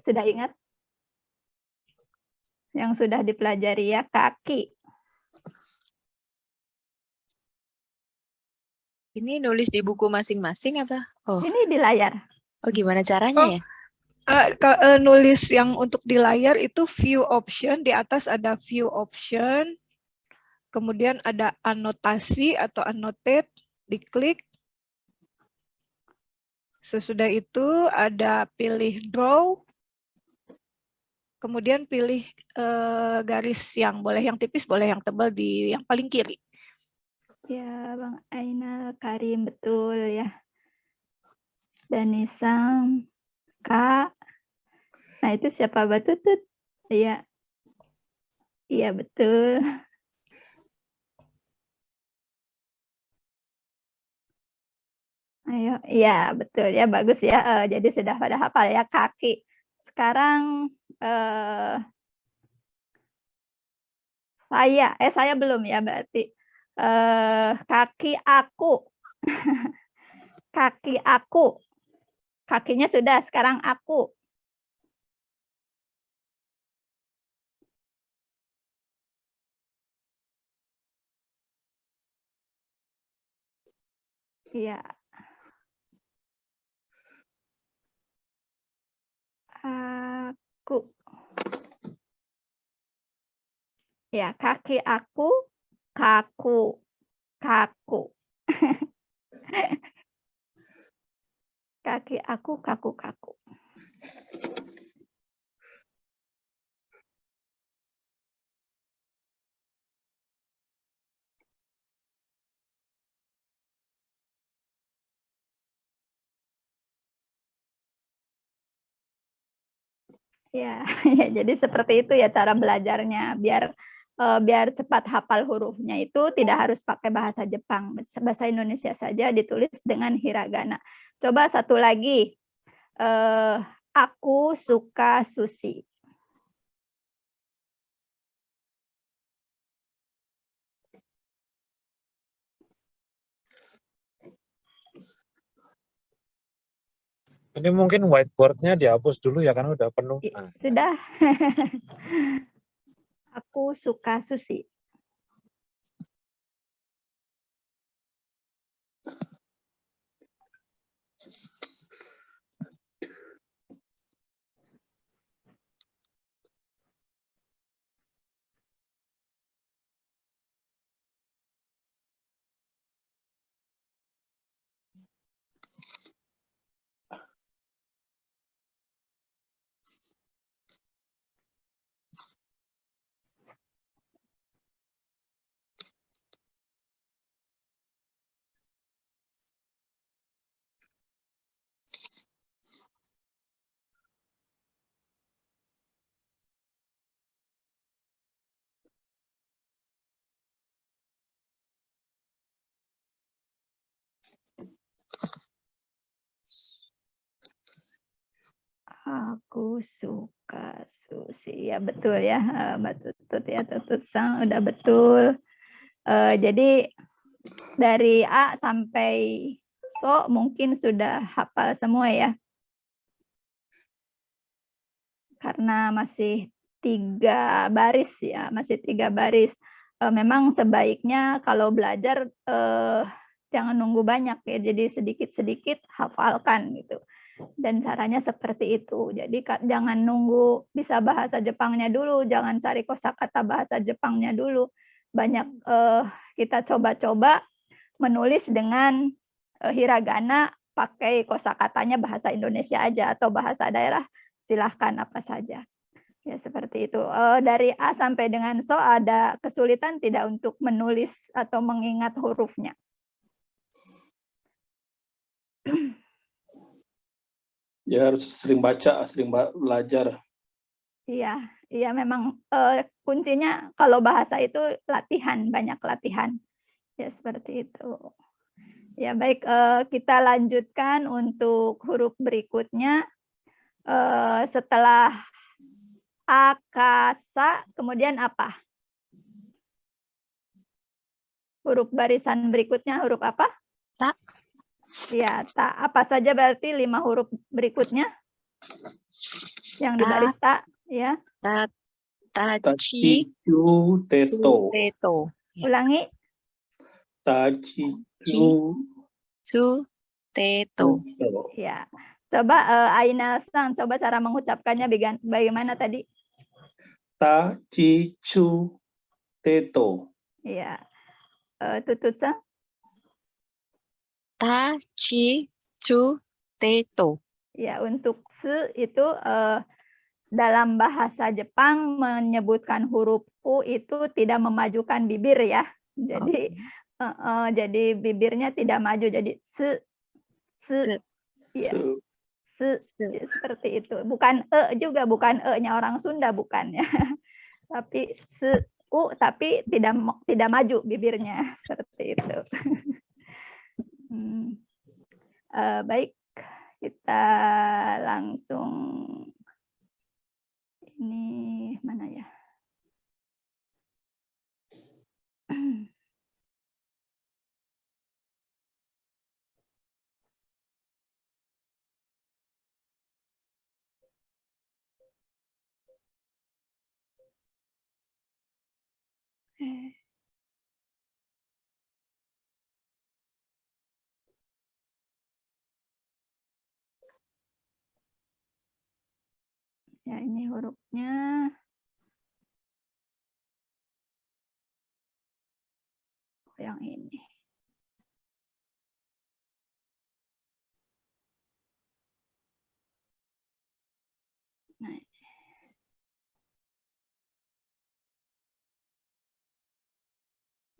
Sudah ingat? Yang sudah dipelajari ya, kaki. Ini nulis di buku masing-masing atau? Oh, Ini di layar. oh gimana caranya ya? Nulis yang untuk di layar itu view option, di atas ada view option, kemudian ada anotasi atau annotate, diklik. Sesudah itu ada pilih draw, kemudian pilih garis yang boleh yang tipis, boleh yang tebal di yang paling kiri. Ya, Bang Ainal Karim, betul ya. Danisang, Kak. Nah, itu siapa Batutut? Iya. Iya, betul. Ayo, iya betul ya, bagus ya. Jadi sudah pada hafal ya kaki. Sekarang saya belum ya berarti. Kaki aku. Kaki aku. Kakinya sudah, sekarang aku. Iya. Aku. Ya, kaki aku, kaku, kaku. Kaki aku, kaku, kaku. Ya, ya, jadi seperti itu ya cara belajarnya. Biar cepat hafal hurufnya itu tidak harus pakai bahasa Jepang. Bahasa Indonesia saja ditulis dengan hiragana. Coba satu lagi. Aku suka sushi. Ini mungkin whiteboard-nya dihapus dulu ya, karena udah penuh. Nah. Sudah. Aku suka sushi. Aku suka sushi. Ya betul ya, Mbak Tutut ya, Tutut Sang udah betul. Jadi dari A sampai So mungkin sudah hafal semua ya. Karena masih 3 baris ya, masih 3 baris. Memang sebaiknya kalau belajar jangan nunggu banyak ya, jadi sedikit-sedikit hafalkan gitu. Dan caranya seperti itu. Jadi jangan nunggu bisa bahasa Jepangnya dulu, jangan cari kosakata bahasa Jepangnya dulu. Banyak kita coba-coba menulis dengan hiragana, pakai kosakatanya bahasa Indonesia aja atau bahasa daerah, silahkan apa saja. Ya seperti itu. Dari A sampai dengan So ada kesulitan tidak untuk menulis atau mengingat hurufnya? Ya harus sering baca, sering belajar. Iya, iya memang kuncinya kalau bahasa itu latihan, banyak latihan. Ya seperti itu. Ya baik, kita lanjutkan untuk huruf berikutnya. Setelah akasa, kemudian apa? Huruf barisan berikutnya huruf apa? Ta. Ya, ta. Apa saja berarti 5 huruf berikutnya? Yang di baris ta, ya. Tachi Tachichu teto. teto. Ulangi. Tachichu Teto. teto. Ya. Coba Aina-san, coba cara mengucapkannya bagaimana tadi? Tachichu teto. Ya. Tutut-san. Tachi teto. Ya, untuk se itu dalam bahasa Jepang menyebutkan huruf U itu tidak memajukan bibir ya. Jadi jadi bibirnya tidak maju, jadi se ya, se ya, seperti itu. Bukan juga, bukan nya orang Sunda, bukan ya. Tapi se U tapi tidak maju bibirnya, seperti itu. Baik, kita langsung ini mana ya? Ya, ini hurufnya. Yang ini. Nah,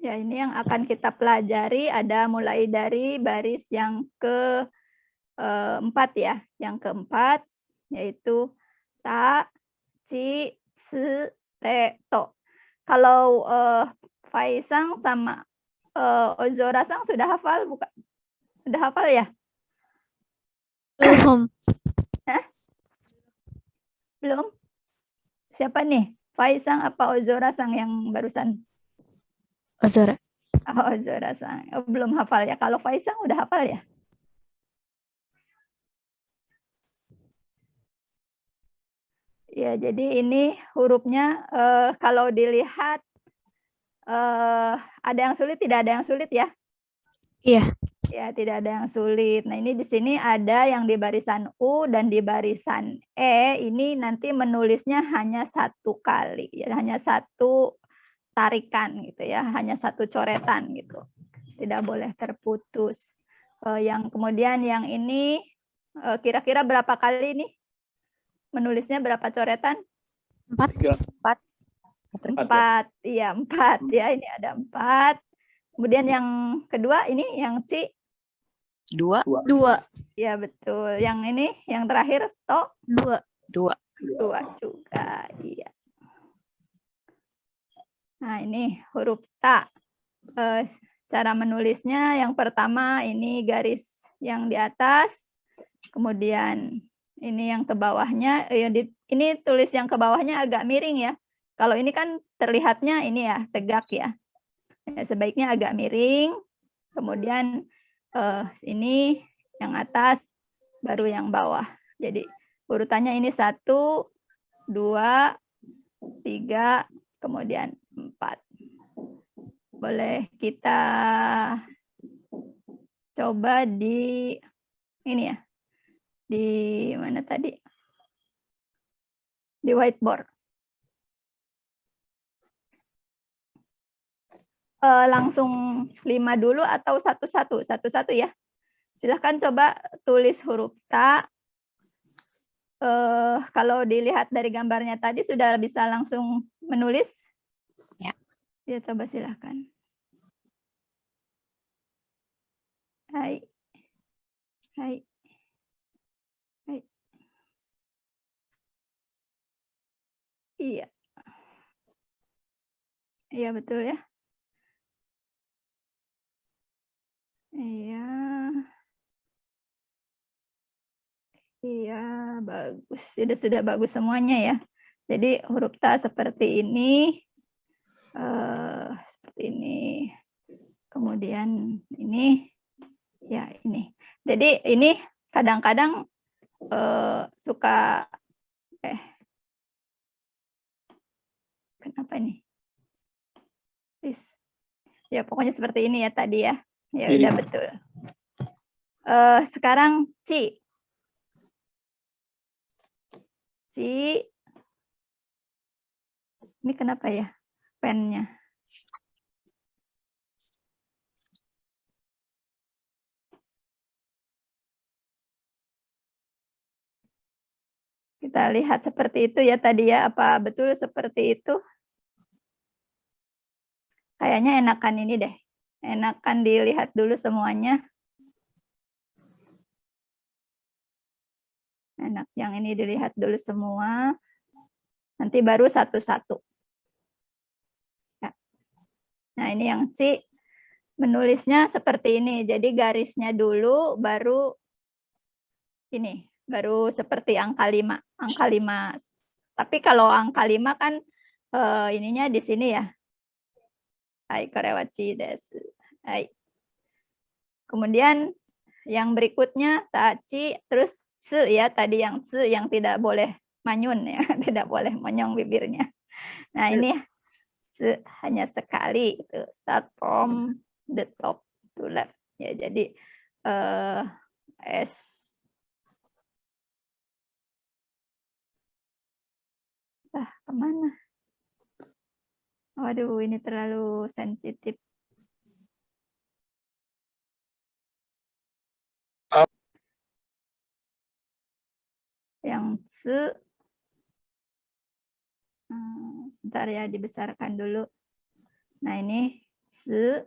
ya, ini yang akan kita pelajari ada mulai dari baris yang ke-4 ya. Yang ke-4 yaitu ta, ci, se, te, to. Kalau Faisang sama Ozora-sang sudah hafal bukan? Sudah hafal ya? Belum. Belum? Siapa nih? Faisang apa Ozora-sang yang barusan? Ozora. Oh, Ozora-sang. Oh, belum hafal ya. Kalau Faisang udah hafal ya? Ya, jadi ini hurufnya kalau dilihat ada yang sulit, tidak ada yang sulit ya? Iya. Ya, tidak ada yang sulit. Nah, ini di sini ada yang di barisan U dan di barisan E. Ini nanti menulisnya hanya satu kali, ya, hanya satu tarikan gitu ya, hanya satu coretan gitu. Tidak boleh terputus. Yang kemudian yang ini kira-kira berapa kali nih? Menulisnya berapa coretan? 4. 4. Iya, 4 ya. Ini ada 4. Kemudian yang kedua ini yang C. 2. Ya, betul. Yang ini yang terakhir to. 2 juga. Iya. Nah, ini huruf ta. Cara menulisnya yang pertama ini garis yang di atas. Kemudian ini yang ke bawahnya. Ini tulis yang ke bawahnya agak miring ya. Kalau ini kan terlihatnya ini ya, tegak ya. Sebaiknya agak miring. Kemudian ini yang atas, baru yang bawah. Jadi urutannya ini 1, 2, 3, kemudian 4. Boleh kita coba di ini ya. Di mana tadi? Di whiteboard. Langsung 5 dulu atau satu-satu? Satu-satu ya. Silahkan coba tulis huruf ta. Kalau dilihat dari gambarnya tadi sudah bisa langsung menulis? Ya. Ya, coba silahkan. Hai. Iya. Iya, betul ya. Iya, bagus. Sudah bagus semuanya ya. Jadi huruf ta seperti ini. Seperti ini. Kemudian ini. Ya, ini. Jadi ini kadang-kadang suka apa ini? Please. Ya, pokoknya seperti ini ya tadi ya. Ya Ini. udah betul. Sekarang Ci. Ci. Ini kenapa ya pennya? Kita lihat seperti itu ya tadi ya. Apa betul seperti itu? Kayaknya enakan ini deh. Enakan dilihat dulu semuanya. Enak yang ini dilihat dulu semua. Nanti baru satu-satu. Ya. Nah ini yang C. Menulisnya seperti ini. Jadi garisnya dulu baru ini. Baru seperti angka 5. Angka 5. Tapi kalau angka 5 kan ininya di sini ya. Hai, korewachi desu. Hai. Kemudian yang berikutnya tachi, terus se ya, tadi yang se yang tidak boleh manyun ya, tidak boleh monyong bibirnya. Nah, ini se hanya sekali itu, start from the top to left. Ya, jadi S kemana? Waduh, ini terlalu sensitif. Yang se, sebentar ya, dibesarkan dulu. Nah, ini se,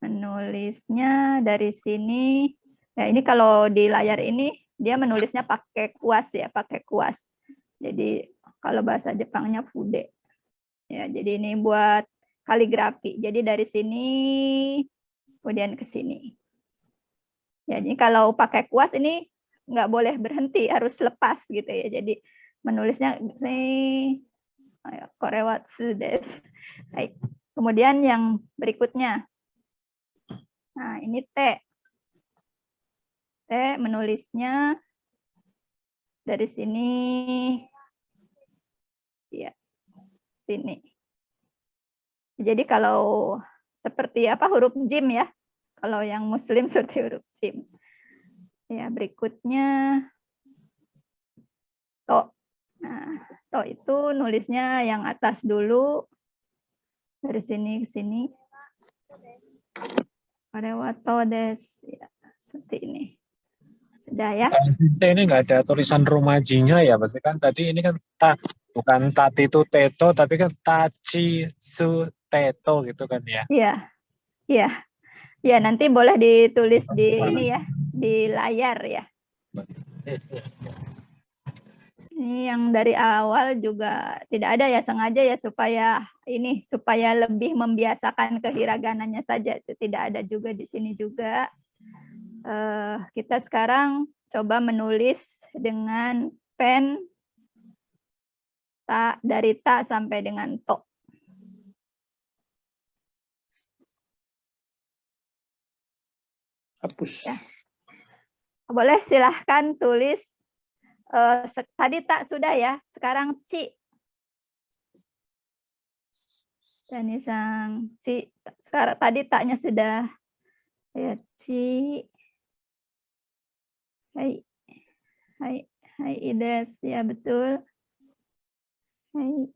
menulisnya dari sini. Ya, ini kalau di layar ini, dia menulisnya pakai kuas ya, pakai kuas. Jadi, kalau bahasa Jepangnya fude. Ya, jadi ini buat kaligrafi. Jadi dari sini kemudian ke sini. Jadi kalau pakai kuas ini nggak boleh berhenti, harus lepas gitu ya. Jadi menulisnya sini korewatsu desu. Baik. Kemudian yang berikutnya. Nah, ini T. T menulisnya dari sini ya. Sini. Jadi kalau seperti apa huruf jim ya. Kalau yang muslim seperti huruf jim. Ya, berikutnya to. Nah, to itu nulisnya yang atas dulu. Dari sini ke sini. Korewato desu. Ya, seperti ini. Sudah ya. Ini nggak ada tulisan romajinya ya, berarti kan tadi ini kan bukan tati itu teto, tapi kan tachi su teto gitu kan ya. Iya, iya, ya nanti boleh ditulis di ini ya, di layar ya. Ini yang dari awal juga tidak ada ya, sengaja ya supaya ini supaya lebih membiasakan kehiraganannya saja. Itu tidak ada juga di sini juga. Kita sekarang coba menulis dengan pen dari ta sampai dengan to. Hapus. Ya. Boleh silahkan tulis. Tadi tak sudah ya, sekarang ci. Dan sang ci. Sekarang tadi taknya sudah. Ya, ci. Hai. Hai. Hai Ides, ya betul. Hai.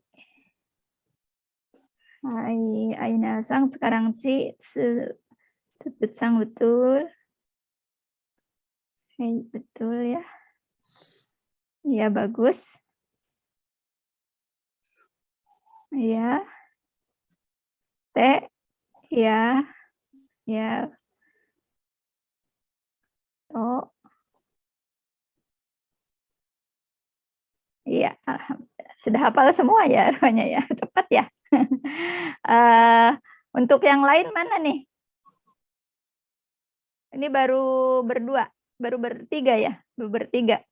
Hai Aina sang, sekarang ci. Tutut sang betul. Hai, betul ya. Ya, bagus. Ya. T. Ya. Ya. Oh. Iya, alhamdulillah. Sudah hafal semua ya rupanya ya. Cepat ya. Untuk yang lain mana nih? Ini baru berdua, baru bertiga ya, baru bertiga.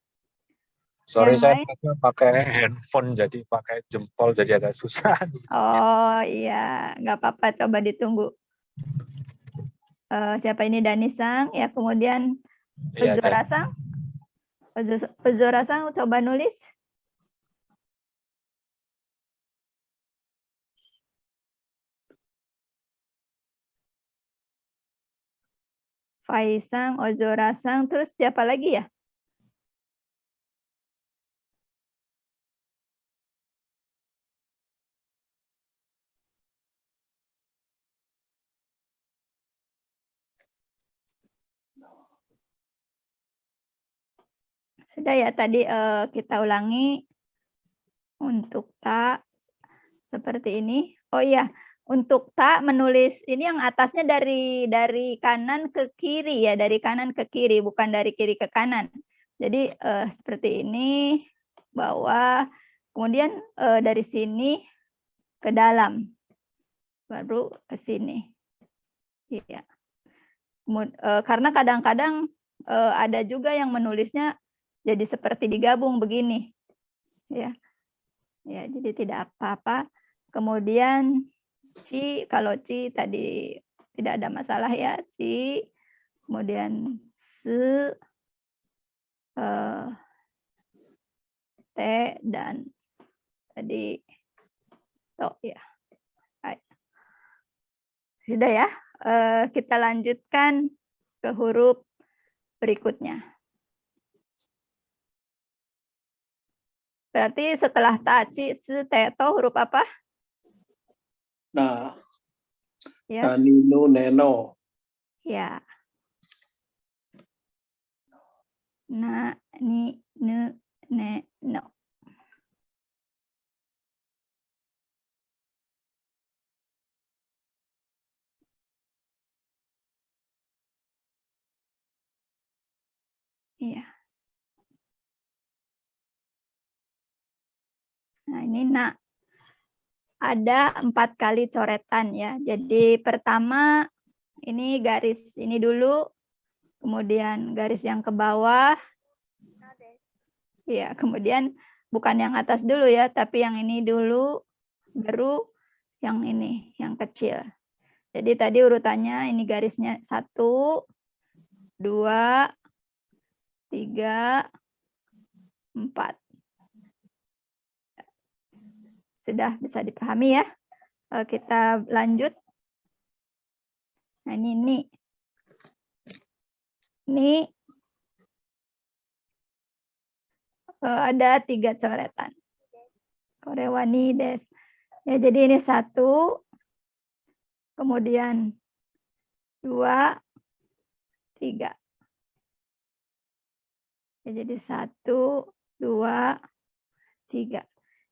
Sorry, Yang saya lain? pakai handphone, jadi pakai jempol, jadi agak susah. Oh iya, nggak apa-apa, coba ditunggu. Siapa ini Danisang, ya kemudian Iya, Pezorasang. Pezorasang coba nulis. Faisang, Ozorasang, terus siapa lagi ya? Sudah ya, tadi kita ulangi untuk ta seperti ini. Oh iya, untuk ta menulis ini yang atasnya dari kanan ke kiri ya, dari kanan ke kiri, bukan dari kiri ke kanan. Jadi seperti ini, bawah, kemudian dari sini ke dalam, baru ke sini. Iya. Karena kadang-kadang ada juga yang menulisnya jadi seperti digabung begini, ya, ya. Jadi tidak apa-apa. Kemudian ci, kalau ci tadi tidak ada masalah ya, ci. Kemudian se, te, dan tadi to ya. Baik. Sudah ya. Kita lanjutkan ke huruf berikutnya. Berarti setelah ta, ci, tsu, te, to, huruf apa? Nah, Ya. nino, neno. Ya. Na, ni, ne, ne, no. Iya. Nah, ini na. Ada 4 kali coretan ya. Jadi pertama ini garis ini dulu, kemudian garis yang ke bawah. Ya, kemudian bukan yang atas dulu ya, tapi yang ini dulu, baru yang ini, yang kecil. Jadi tadi urutannya ini garisnya 1, 2, 3, 4. Sudah bisa dipahami ya. Kita lanjut. Nah, ini. Ini ada 3 coretan. Korewani des. Ya, jadi ini 1, kemudian 2, 3. Ya, jadi 1, 2, 3.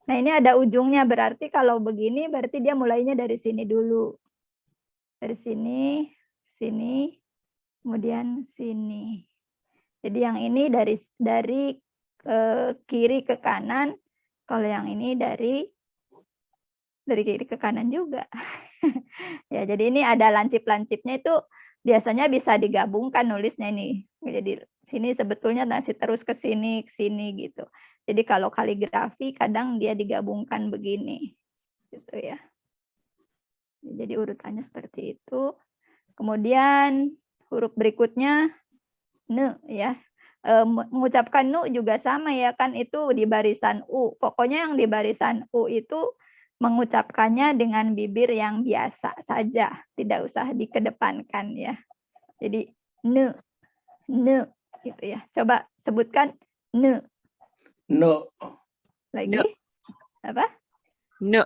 Nah, ini ada ujungnya, berarti kalau begini berarti dia mulainya dari sini dulu. Dari sini, sini, kemudian sini. Jadi yang ini dari kiri ke kanan, kalau yang ini dari kiri ke kanan juga. Ya, jadi ini ada lancip-lancipnya, itu biasanya bisa digabungkan nulisnya ini. Jadi sini sebetulnya masih terus ke sini gitu. Jadi kalau kaligrafi kadang dia digabungkan begini, gitu ya. Jadi urutannya seperti itu. Kemudian huruf berikutnya ne ya. Mengucapkan nu juga sama ya, kan itu di barisan u. Pokoknya yang di barisan u itu mengucapkannya dengan bibir yang biasa saja, tidak usah dikedepankan ya. Jadi ne gitu ya. Coba sebutkan ne. No. Lagi? Ne. Apa? Ne.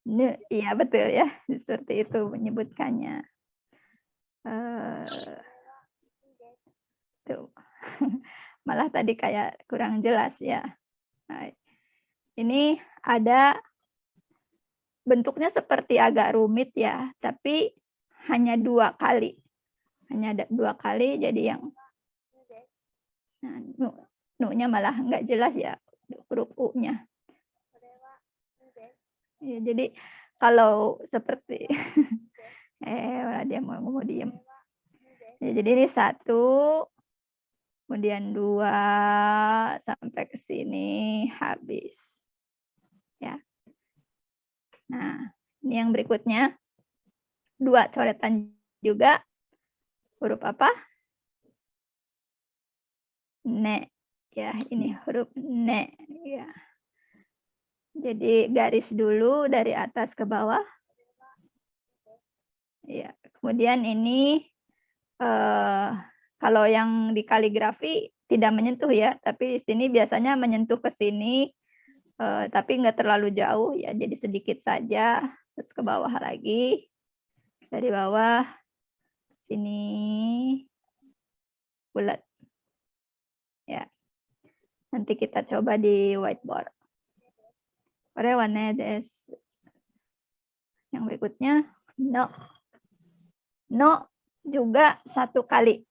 Ne, iya betul ya. Seperti itu menyebutkannya. Tuh. Malah tadi kayak kurang jelas ya. Nah, ini ada bentuknya seperti agak rumit ya, tapi hanya 2 kali. Hanya ada 2 kali, jadi yang nah, nu-nya malah nggak jelas ya, huruf U-nya. Ya, jadi kalau seperti dia mau diem. Ya, jadi ini 1, kemudian 2 sampai ke sini habis. Ya. Nah, ini yang berikutnya 2 coretan juga. Huruf apa? Ne. Ya, ini huruf ne ya. Jadi garis dulu dari atas ke bawah. Ya, kemudian ini Kalau yang di kaligrafi tidak menyentuh ya, tapi di sini biasanya menyentuh ke sini, tapi nggak terlalu jauh ya, jadi sedikit saja, terus ke bawah lagi, dari bawah, sini, bulat. Ya, nanti kita coba di whiteboard. Yang berikutnya, no. No juga 1 kali.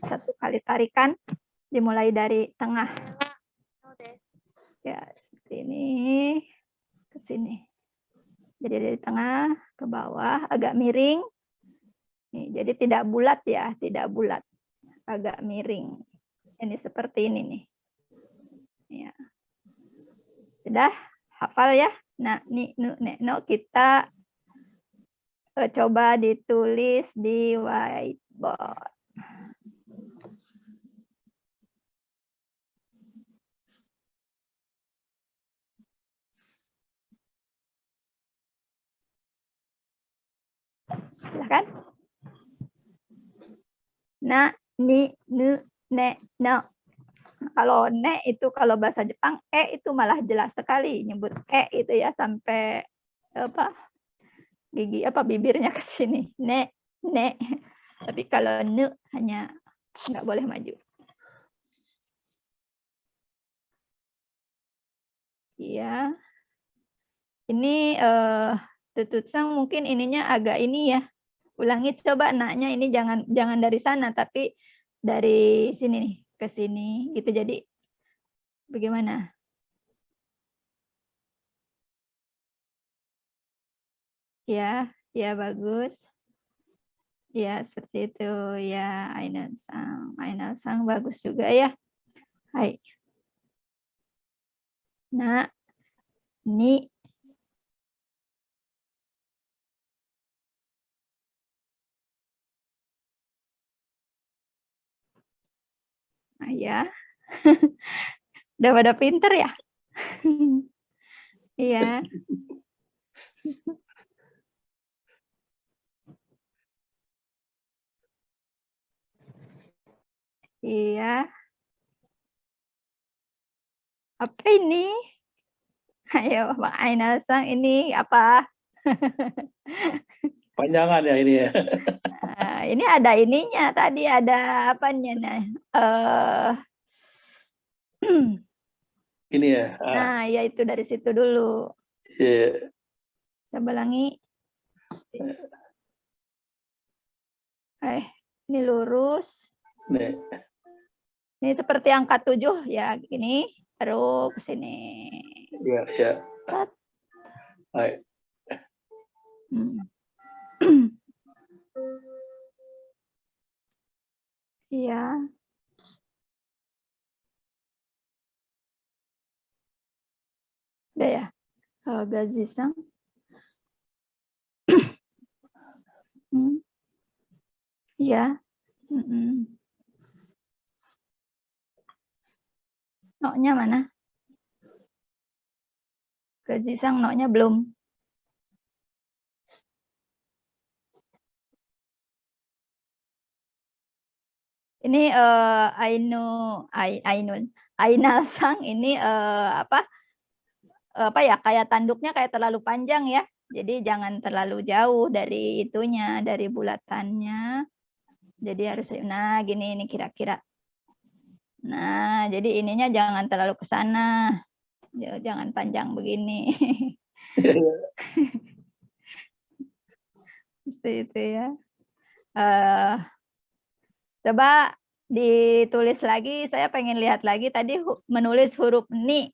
1 kali tarikan, dimulai dari tengah. Ya, seperti ini, ke sini. Jadi dari tengah ke bawah, agak miring. Nih, jadi tidak bulat ya, tidak bulat. Agak miring. Ini seperti ini nih. Ya. Sudah hafal ya? Nah, nih, no, kita coba ditulis di whiteboard. Silakan. Na, ni, nu, ne, no. Kalau ne itu kalau bahasa Jepang, itu malah jelas sekali nyebut itu ya sampai apa gigi apa bibirnya ke sini. Ne, ne. Tapi kalau nu hanya nggak boleh maju. Iya. Ini Tututsang mungkin ininya agak ini ya. Ulangi coba naknya ini jangan dari sana tapi dari sini nih ke sini gitu. Jadi bagaimana? Ya, ya bagus. Ya, seperti itu ya, Ainal-sang bagus juga ya. Hai. Nah, ni nah, ya. Udah pada pinter ya? Iya. Iya. Apa ini? Ayo, Bang Ainal-sang ini apa? Panjangan ya ini ya. Ini ada ininya tadi ada apanya nah? Ini ya. Nah, ya itu dari situ dulu. Iya. Saya ulangi. Ini lurus. Nih. Ini seperti angka 7 ya, gini. Baru ke sini. Iya, iya. Hai. Iya. Udah ya. Gazisang. Iya. Noknya mana? Gazisang noknya belum. Ini Ainal-sang ini apa ya kayak tanduknya kayak terlalu panjang ya. Jadi jangan terlalu jauh dari itunya, dari bulatannya. Jadi harus nah gini ini kira-kira. Nah, jadi ininya jangan terlalu ke sana. Jangan panjang begini. Seperti itu ya. Coba ditulis lagi, saya pengen lihat lagi tadi menulis huruf ni.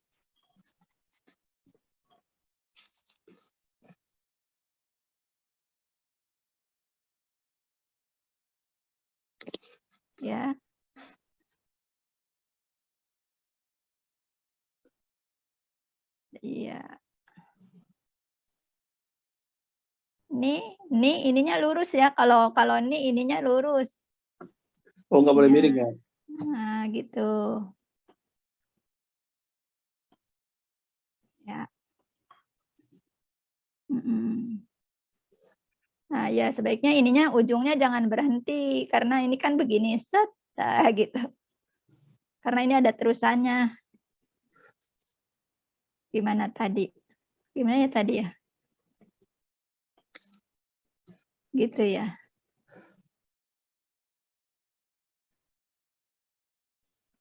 Ya. Iya. Ni ininya lurus ya. Kalau ni ininya lurus. Oh, nggak boleh Ya. miring ya? Nah, gitu. Ya. Nah, ya sebaiknya ininya ujungnya jangan berhenti karena ini kan begini set Nah, gitu. Karena ini ada terusannya. Gimana tadi? Gimana ya tadi ya? Gitu ya.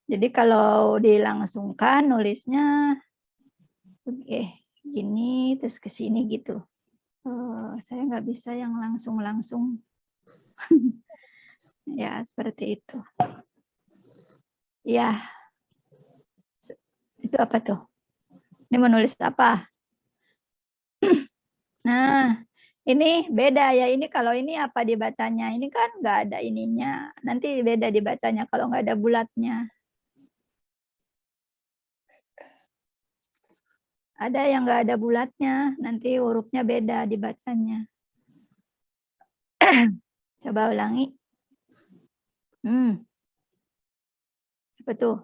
Jadi kalau dilangsungkan nulisnya gini terus ke sini gitu. Saya nggak bisa yang langsung-langsung. Ya, seperti itu. Ya. Itu apa tuh? Ini menulis apa? Nah, ini beda ya. Ini kalau ini apa dibacanya? Ini kan nggak ada ininya. Nanti beda dibacanya kalau nggak ada bulatnya. Ada yang nggak ada bulatnya. Nanti hurufnya beda dibacanya. Coba ulangi. Apa tuh?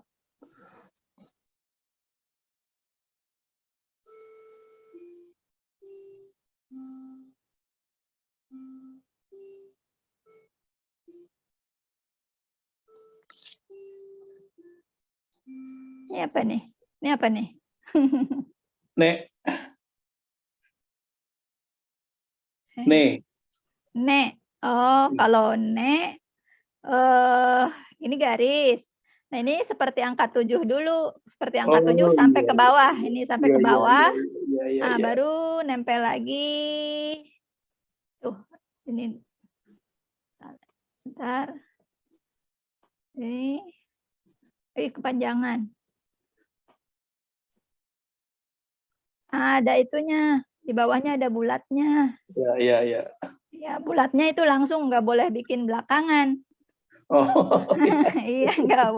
Ini apa nih? Ini apa nih? Nek. Ne. Ne. Oh, kalau ne, ini garis. Nah, ini seperti angka 7 dulu. Seperti angka 7 sampai ke bawah. Ini sampai ke bawah. Nah, baru nempel lagi. Tuh, ini. Sebentar. Ini. Kepanjangan. Ada itunya. Di bawahnya ada bulatnya. Ya. Ya, bulatnya itu langsung nggak boleh bikin belakangan. Oh. Iya, nggak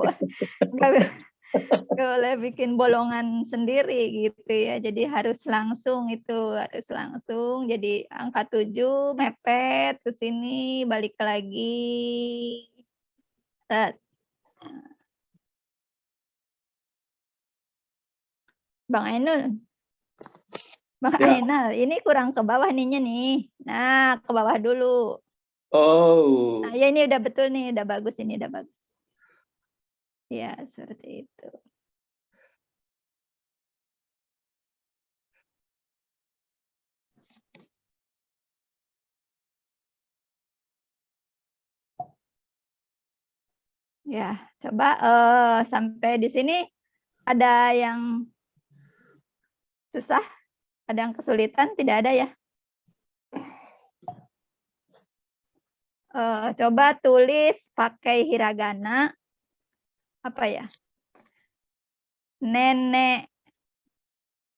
boleh bikin bolongan sendiri gitu ya. Jadi harus langsung itu, harus langsung. Jadi angka 7 mepet ke sini, balik lagi. Bang Ainul. Bang Ainal, ini kurang ke bawah nih. Nah, ke bawah dulu. Oh. Nah, ya ini udah betul nih, udah bagus ini, udah bagus. Ya, seperti itu. Ya, coba sampai di sini ada yang susah, ada yang kesulitan, tidak ada ya? Coba tulis pakai hiragana, apa ya? Nenek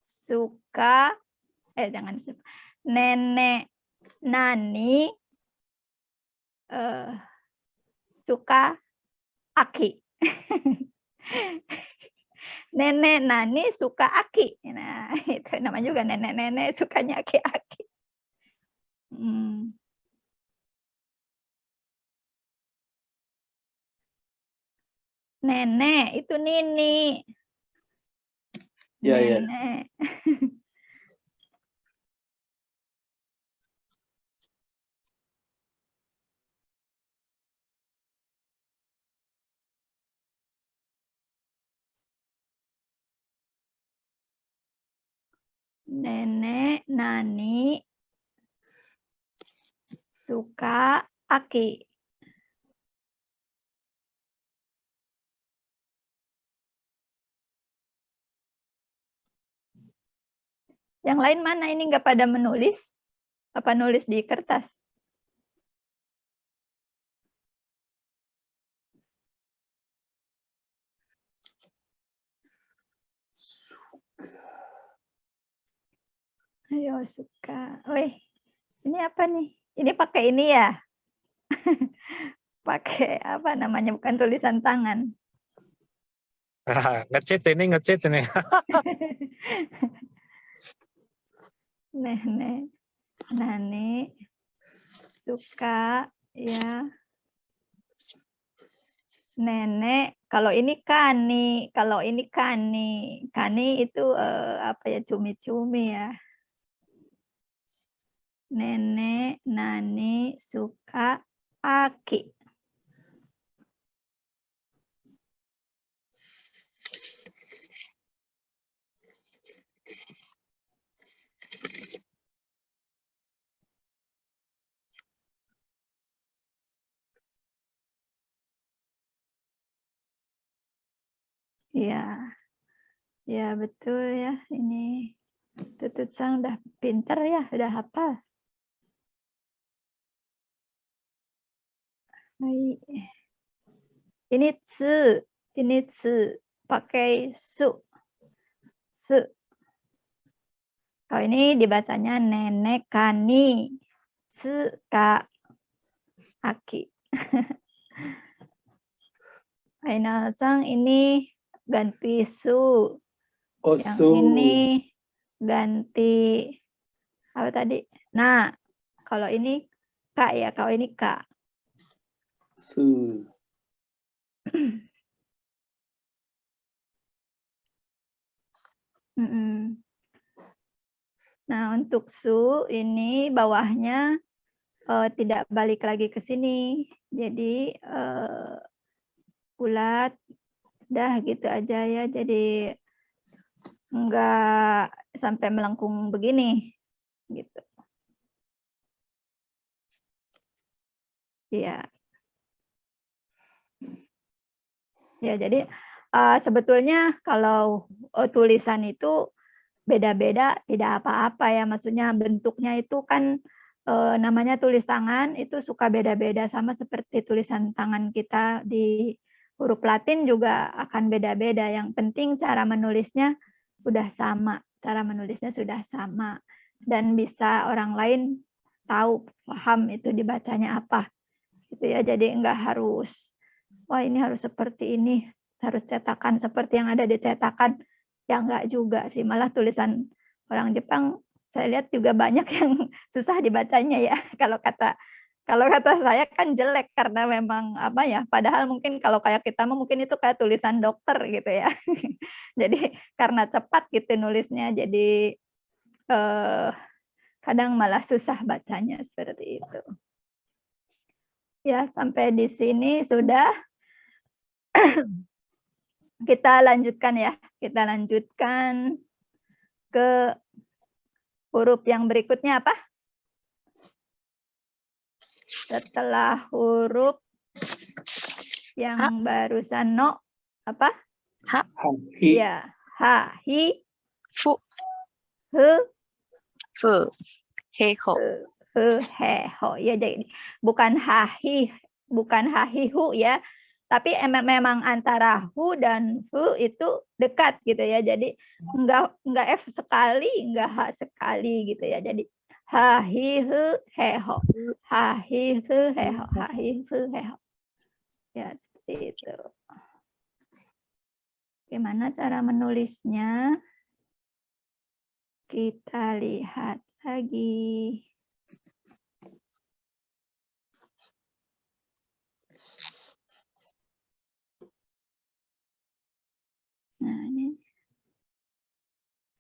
suka, jangan suka. Nenek Nani suka aki. Nenek Nani suka aki. Nah, itu namanya juga nenek-nenek sukanya aki-aki. Nenek itu Nini. Ya. Nenek. Nenek Nani suka aki. Yang lain mana ini nggak pada menulis? Apa nulis di kertas? Ayo suka. Wih, ini apa nih? Ini pakai ini ya? Pakai apa namanya? Bukan tulisan tangan. Ngecit ini. Nenek Nani suka ya. Nenek, kalau ini kani, kani itu apa ya, cumi-cumi ya. Nenek Nani suka aki. Iya. Ya, betul ya. Ini Tutut Sang udah pinter ya, udah hafal. Baik. Ini tsu, pakai su. Su. Kalau ini dibacanya nenek kani. Tsu ka aki. Ainal Sang ini ganti su. Yang Osu. ini ganti apa tadi? Nah, kalau ini kak ya, kalau ini kak. Su. Nah, untuk su ini bawahnya tidak balik lagi ke sini. Jadi bulat, dah gitu aja ya. Jadi enggak sampai melengkung begini gitu. Iya. Ya, jadi sebetulnya kalau tulisan itu beda-beda tidak apa-apa ya, maksudnya bentuknya itu kan namanya tulis tangan itu suka beda-beda, sama seperti tulisan tangan kita di huruf Latin juga akan beda-beda. Yang penting cara menulisnya sudah sama, dan bisa orang lain tahu, paham itu dibacanya apa gitu ya. Jadi enggak harus, wah ini harus seperti ini, harus cetakan seperti yang ada di cetakan. Ya enggak juga sih, malah tulisan orang Jepang saya lihat juga banyak yang susah dibacanya ya. Kalau kata saya kan jelek karena memang apa ya, padahal mungkin kalau kayak kita mungkin itu kayak tulisan dokter gitu ya. Jadi karena cepat gitu nulisnya, jadi kadang malah susah bacanya seperti itu. Ya, sampai di sini sudah. Kita lanjutkan ya. Kita lanjutkan ke huruf yang berikutnya apa? Setelah huruf yang barusan no, apa? Ha. Hi. Ya, ha, hi, Fu. he, Fu. He ho. he, ho. Ya, jadi bukan hahi, hu ya. Tapi memang antara hu dan hu itu dekat gitu ya. Jadi enggak f sekali, enggak h sekali gitu ya. Jadi ha hi hu he ho. Ha hi hu he ho. Ha hi hu he ho. Ya, seperti itu. Bagaimana cara menulisnya? Kita lihat lagi.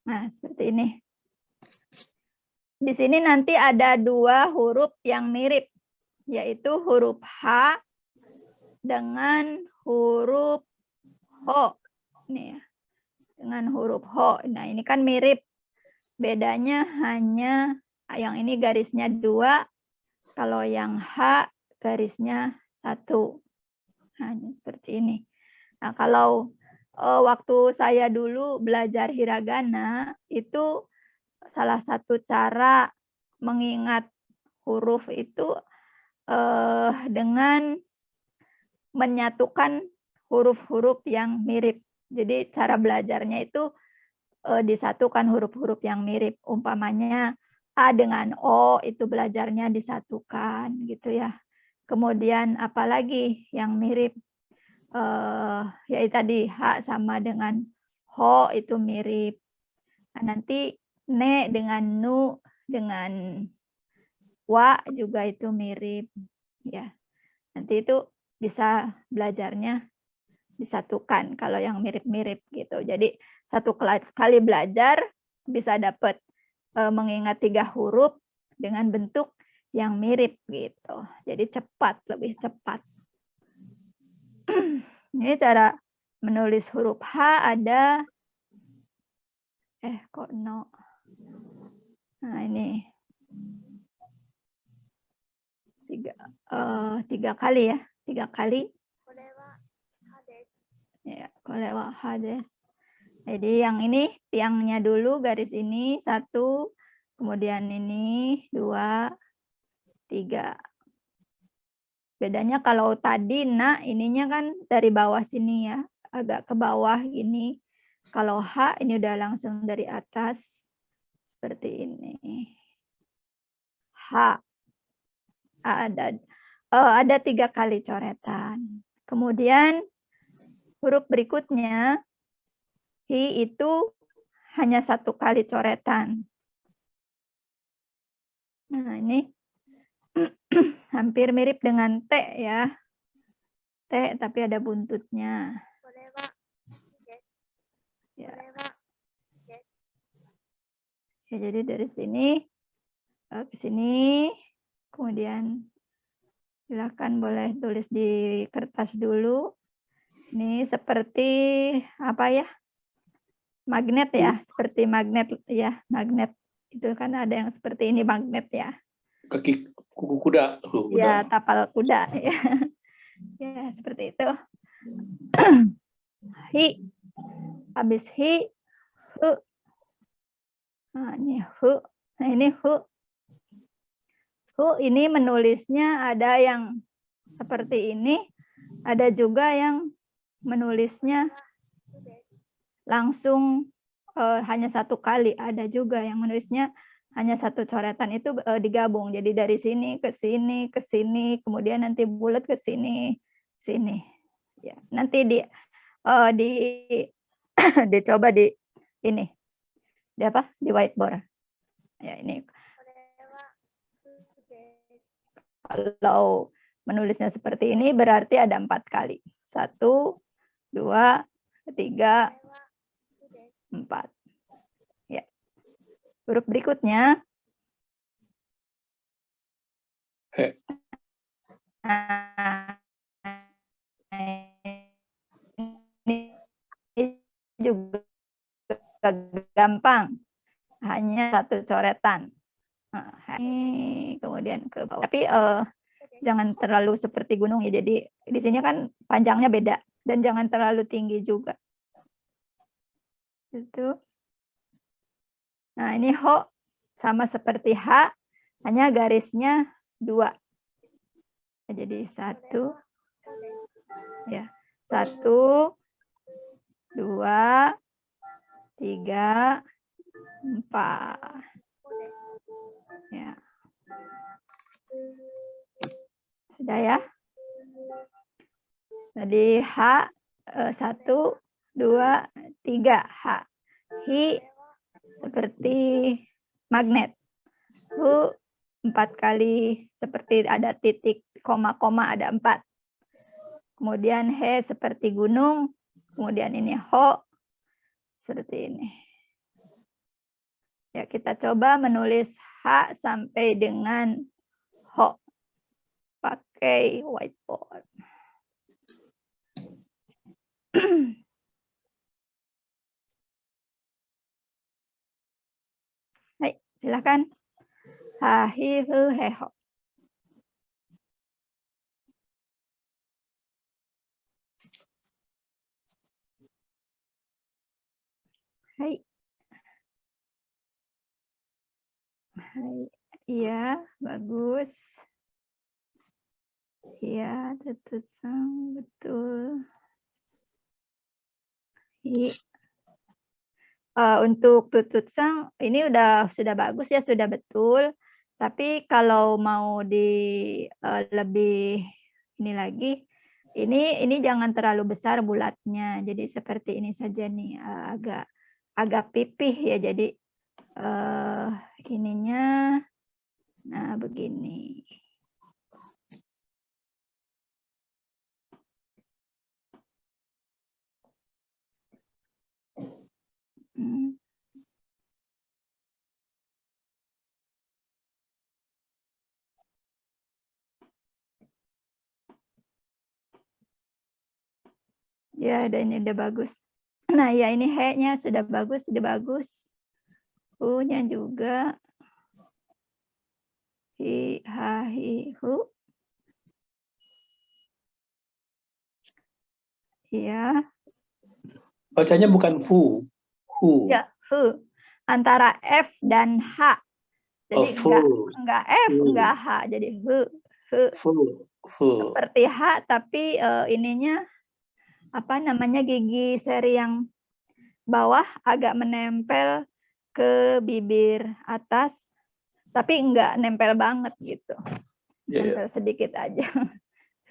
Nah, seperti ini. Di sini nanti ada dua huruf yang mirip, yaitu huruf H dengan huruf Ho. Ini ya, dengan huruf Ho. Nah, ini kan mirip. Bedanya hanya yang ini garisnya 2, kalau yang H garisnya 1. Nah, ini seperti ini. Nah, kalau waktu saya dulu belajar hiragana, itu salah satu cara mengingat huruf itu dengan menyatukan huruf-huruf yang mirip. Jadi cara belajarnya itu disatukan huruf-huruf yang mirip. Umpamanya A dengan O itu belajarnya disatukan gitu ya. Kemudian apalagi yang mirip, ya tadi H sama dengan Ho itu mirip. Nah, nanti Ne dengan Nu dengan Wa juga itu mirip ya. Nanti itu bisa belajarnya disatukan kalau yang mirip-mirip gitu. Jadi satu kali belajar bisa dapat mengingat 3 huruf dengan bentuk yang mirip gitu. Jadi cepat, lebih cepat. Ini cara menulis huruf H ada kok no. Nah, ini 3 kali ya, 3 kali. Ya, kolewa hades. Jadi yang ini tiangnya dulu garis ini 1, kemudian ini 2, 3. Bedanya kalau tadi ininya kan dari bawah sini ya, agak ke bawah ini. Kalau H ini udah langsung dari atas seperti ini. H ada 3 kali coretan. Kemudian huruf berikutnya hi itu hanya 1 kali coretan. Nah, ini hampir mirip dengan T ya. T tapi ada buntutnya. Ya. Ya, jadi dari sini ke sini, kemudian silakan boleh tulis di kertas dulu. Ini seperti apa ya? Magnet ya, seperti magnet ya, magnet. Itu kan ada yang seperti ini magnet ya. Kaki kuku kuda. Ya, tapal kuda ya. Ya, seperti itu. Hi. Habis hi, hu. Nah, ini hu. Nah, ini hu. Hu ini menulisnya ada yang seperti ini, ada juga yang menulisnya langsung hanya 1 kali, ada juga yang menulisnya hanya 1 coretan itu digabung. Jadi dari sini ke sini, kemudian nanti bulat ke sini, sini. Ya, nanti dicoba di ini. Di apa? Di whiteboard. Ya, ini. Kalau menulisnya seperti ini berarti ada 4 kali. 1, 2, 3, 4. Ya. Huruf berikutnya. He. Nah, ini juga gampang. Hanya 1 coretan. Nah, ini kemudian ke bawah. Tapi jangan terlalu seperti gunung ya. Jadi di sini kan panjangnya beda dan jangan terlalu tinggi juga. Gitu. Nah, ini ho sama seperti H, hanya garisnya 2. Jadi 1, ya, 1, 2, 3, 4. Ya. Sudah ya. Jadi H 1, 2, 3 H. Hi seperti magnet. Hu 4 kali seperti ada titik koma-koma ada 4. Kemudian he seperti gunung. Kemudian ini ho seperti ini. Ya, kita coba menulis H sampai dengan ho pakai whiteboard. Baik, silakan. Ha, hi, hu, he, ho. Hai. Hai. Iya, bagus. Iya, sang betul. Hi. Untuk sang ini sudah bagus ya, sudah betul. Tapi kalau mau lebih ini lagi, ini jangan terlalu besar bulatnya. Jadi seperti ini saja nih, agak pipih ya. Jadi ininya, nah begini. Ya, dan ini udah bagus. Nah, ya ini he-nya sudah bagus, U-nya juga. Hi, ha, hi, hu. Iya. Bacanya bukan fu. Hu. Ya, fu. Antara F dan H. Oh, Jadi fu. enggak F, Fu. enggak H. Jadi fu. Fu. Fu. Seperti H, tapi ininya apa namanya, gigi seri yang bawah agak menempel ke bibir atas, tapi enggak nempel banget gitu. Ya, ya. Nempel sedikit aja.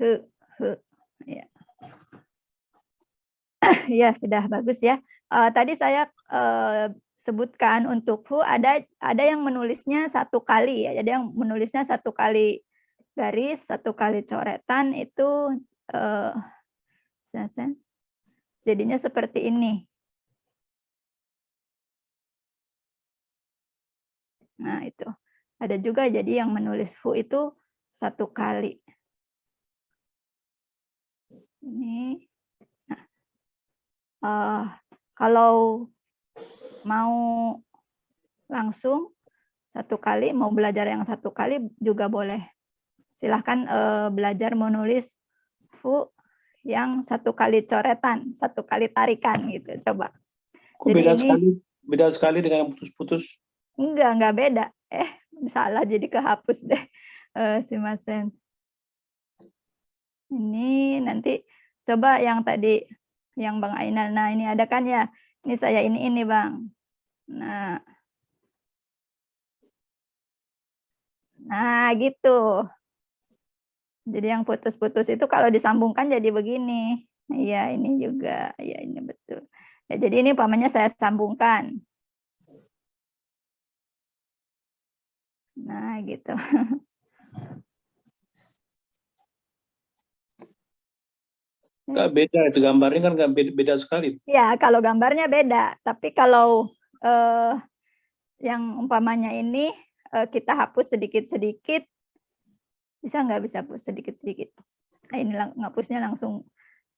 Hu, hu. Ya. Ya, sudah bagus ya. Tadi saya sebutkan untuk hu ada yang menulisnya 1 kali ya. Jadi yang menulisnya 1 kali garis, 1 kali coretan itu jadinya seperti ini. Nah, itu. Ada juga jadi yang menulis fu itu 1 kali. Ini. Nah, kalau mau langsung 1 kali, mau belajar yang 1 kali juga boleh. Silahkan belajar menulis fu yang 1 kali coretan, 1 kali tarikan gitu. Coba. Kok Jadi beda ini sekali? Beda sekali dengan yang putus-putus. enggak beda. Salah jadi kehapus deh. Simasen. Ini nanti coba yang tadi yang Bang Ainal. Nah, ini ada kan ya. Ini saya ini Bang. Nah, gitu. Jadi yang putus-putus itu kalau disambungkan jadi begini. Iya, ini juga. Ya, ini betul. Ya, jadi ini umpamanya saya sambungkan. Nah, gitu. Nggak beda itu gambarnya kan nggak beda sekali. Ya, kalau gambarnya beda. Tapi kalau yang umpamanya ini kita hapus sedikit-sedikit, bisa nggak bisa hapus sedikit-sedikit? Nah, ini ngapusnya langsung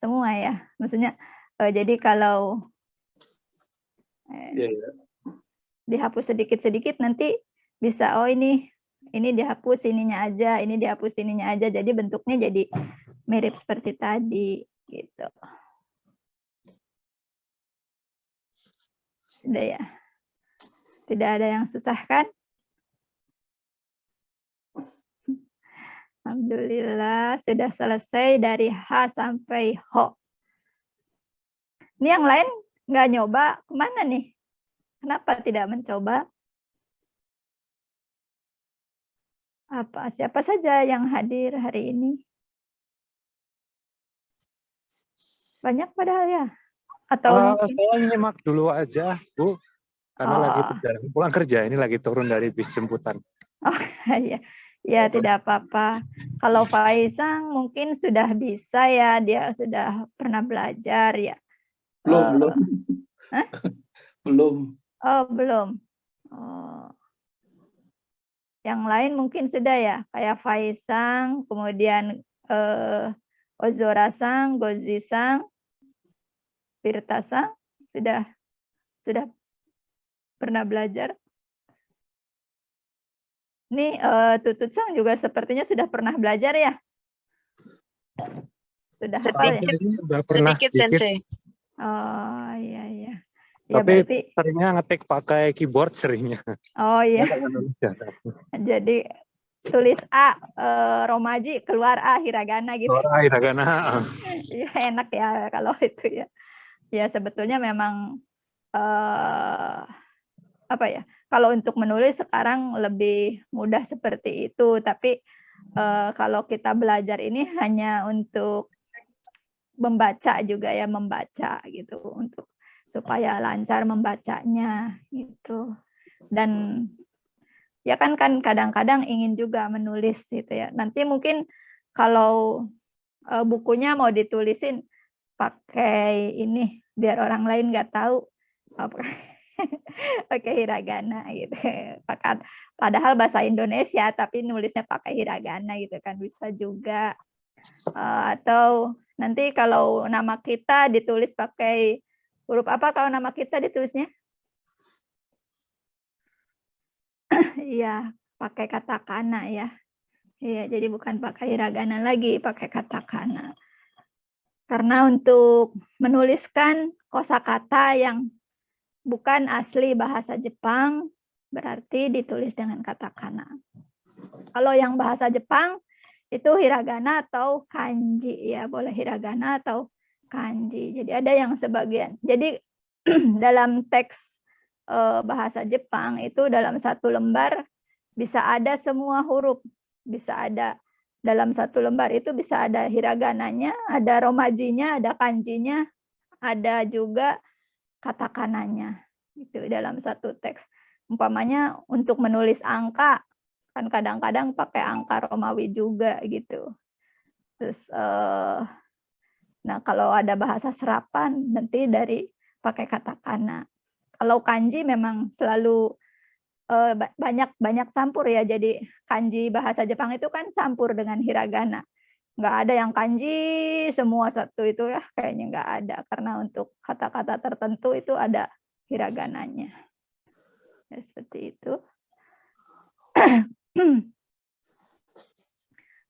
semua ya. Maksudnya jadi kalau Ya, ya. dihapus sedikit-sedikit nanti bisa, oh ini dihapus ininya aja, ini dihapus ininya aja. Jadi bentuknya jadi mirip seperti tadi gitu. Sudah ya? Tidak ada yang susah kan? Alhamdulillah sudah selesai dari H sampai Ho. Ini yang lain nggak nyoba, kemana nih? Kenapa tidak mencoba? Siapa saja yang hadir hari ini? Banyak padahal ya? Atau mungkin? Saya nyimak dulu aja, Bu. Karena lagi pulang kerja, ini lagi turun dari bis jemputan. Oh iya, ya tidak apa-apa. Kalau Faisang mungkin sudah bisa ya, dia sudah pernah belajar ya. Belum. Hah? Belum. Oh belum. Oh. Yang lain mungkin sudah ya, kayak Faisang, kemudian Ozora-sang, Gozi-sang, Pirta-sang, sudah pernah belajar. Ini Tutut-sang juga sepertinya sudah pernah belajar ya? Sudah hafal ya? Sedikit, Sensei. Oh iya. Ya, Tapi berarti seringnya ngetik pakai keyboard seringnya. oh iya. Jadi tulis A romaji, keluar A hiragana gitu. Hiragana. Ya, enak ya kalau itu ya. Ya sebetulnya memang apa ya? Kalau untuk menulis sekarang lebih mudah seperti itu, tapi kalau kita belajar ini hanya untuk membaca juga ya, membaca gitu untuk supaya lancar membacanya gitu. Dan ya kan kadang-kadang ingin juga menulis gitu ya. Nanti mungkin kalau bukunya mau ditulisin pakai ini biar orang lain nggak tahu pakai hiragana gitu. Padahal bahasa Indonesia tapi nulisnya pakai hiragana gitu kan bisa juga. Atau nanti kalau nama kita ditulis pakai huruf apa kalau nama kita ditulisnya? Iya, pakai katakana ya. Iya, jadi bukan pakai hiragana lagi, pakai katakana. Karena untuk menuliskan kosakata yang bukan asli bahasa Jepang, berarti ditulis dengan katakana. Kalau yang bahasa Jepang, itu hiragana atau kanji ya, boleh hiragana atau kanji. Jadi ada yang sebagian. Jadi dalam teks bahasa Jepang itu dalam satu lembar bisa ada semua huruf, bisa ada dalam satu lembar itu bisa ada hiragananya, ada romajinya, ada kanjinya, ada juga katakananya. Itu dalam satu teks. Umpamanya untuk menulis angka, kan kadang-kadang pakai angka Romawi juga gitu. Terus, nah kalau ada bahasa serapan nanti dari pakai katakana. Kalau kanji memang selalu banyak campur ya, jadi kanji bahasa Jepang itu kan campur dengan hiragana. Nggak ada yang kanji semua satu itu ya, kayaknya nggak ada. Karena untuk kata-kata tertentu itu ada hiragananya. Ya, seperti itu.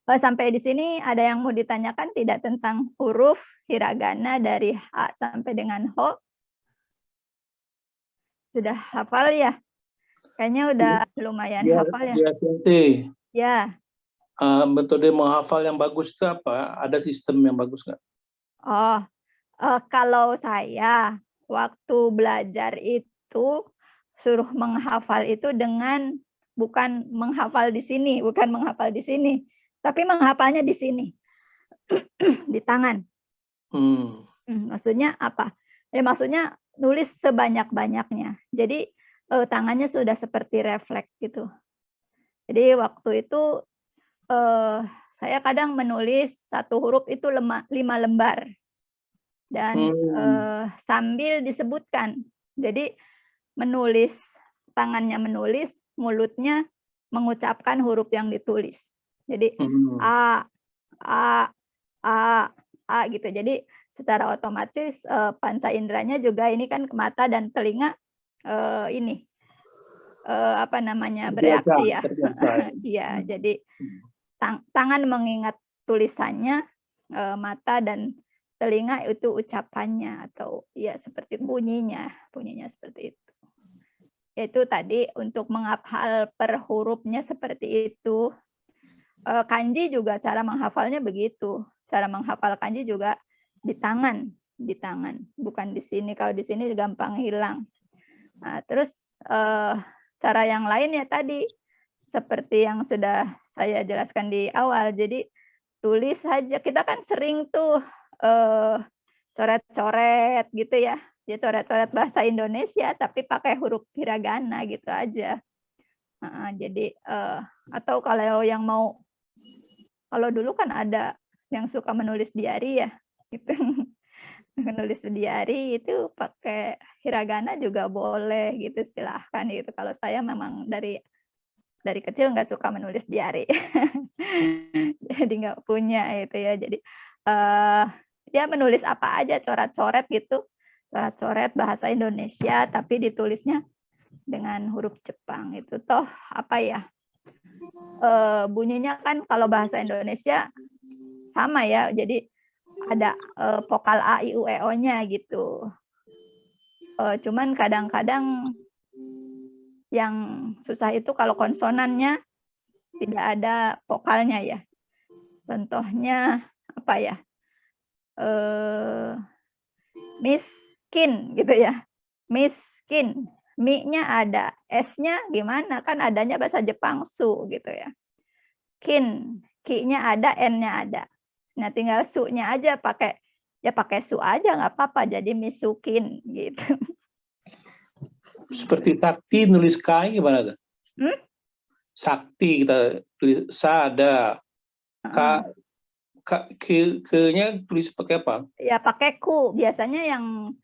Sampai di sini ada yang mau ditanyakan tidak tentang huruf hiragana dari H sampai dengan Ho? Sudah hafal ya? Kayaknya udah lumayan hafal ya. Ya. Metode menghafal yang bagus itu apa? Ada sistem yang bagus nggak? Oh, kalau saya waktu belajar itu suruh menghafal itu dengan bukan menghafal di sini, tapi menghafalnya di sini, di tangan. Maksudnya apa? Ya maksudnya nulis sebanyak-banyaknya. Jadi tangannya sudah seperti refleks gitu. Jadi waktu itu saya kadang menulis satu huruf itu 5 lembar. Dan sambil disebutkan. Jadi menulis, tangannya menulis, mulutnya mengucapkan huruf yang ditulis. Jadi A gitu. Jadi secara otomatis panca inderanya juga ini kan mata dan telinga ini bereaksi ya. Iya, jadi tangan mengingat tulisannya, mata dan telinga itu ucapannya atau ya seperti bunyinya seperti itu. Itu tadi untuk menghafal per hurufnya seperti itu. Kanji juga cara menghafalnya begitu. Cara menghafal kanji juga di tangan, bukan di sini. Kalau di sini gampang hilang. Nah, terus cara yang lain ya tadi seperti yang sudah saya jelaskan di awal. Jadi tulis saja. Kita kan sering tuh coret-coret gitu ya. Ya coret-coret bahasa Indonesia tapi pakai huruf hiragana gitu aja. Jadi atau kalau yang mau, kalau dulu kan ada yang suka menulis diari ya, gitu. Menulis diari itu pakai hiragana juga boleh gitu, silahkan gitu. Kalau saya memang dari kecil nggak suka menulis diari, jadi nggak punya itu ya. Jadi dia menulis apa aja, coret-coret gitu, coret-coret bahasa Indonesia tapi ditulisnya dengan huruf Jepang itu toh apa ya, bunyinya kan kalau bahasa Indonesia sama ya, jadi ada vokal A, I, U, E, O-nya gitu. Cuman kadang-kadang yang susah itu kalau konsonannya tidak ada vokalnya ya. Contohnya apa ya? Miskin gitu ya. Miskin. Mi-nya ada, S-nya gimana? Kan adanya bahasa Jepang su gitu ya. Kin, ki-nya ada, N-nya ada. Nah, tinggal su-nya aja pakai su aja nggak apa-apa, jadi misukin gitu. Seperti sakti nulis kai gimana tuh? Sakti kita tulis sa ada. Ke-nya tulis pakai apa? Ya pakai ku. Biasanya yang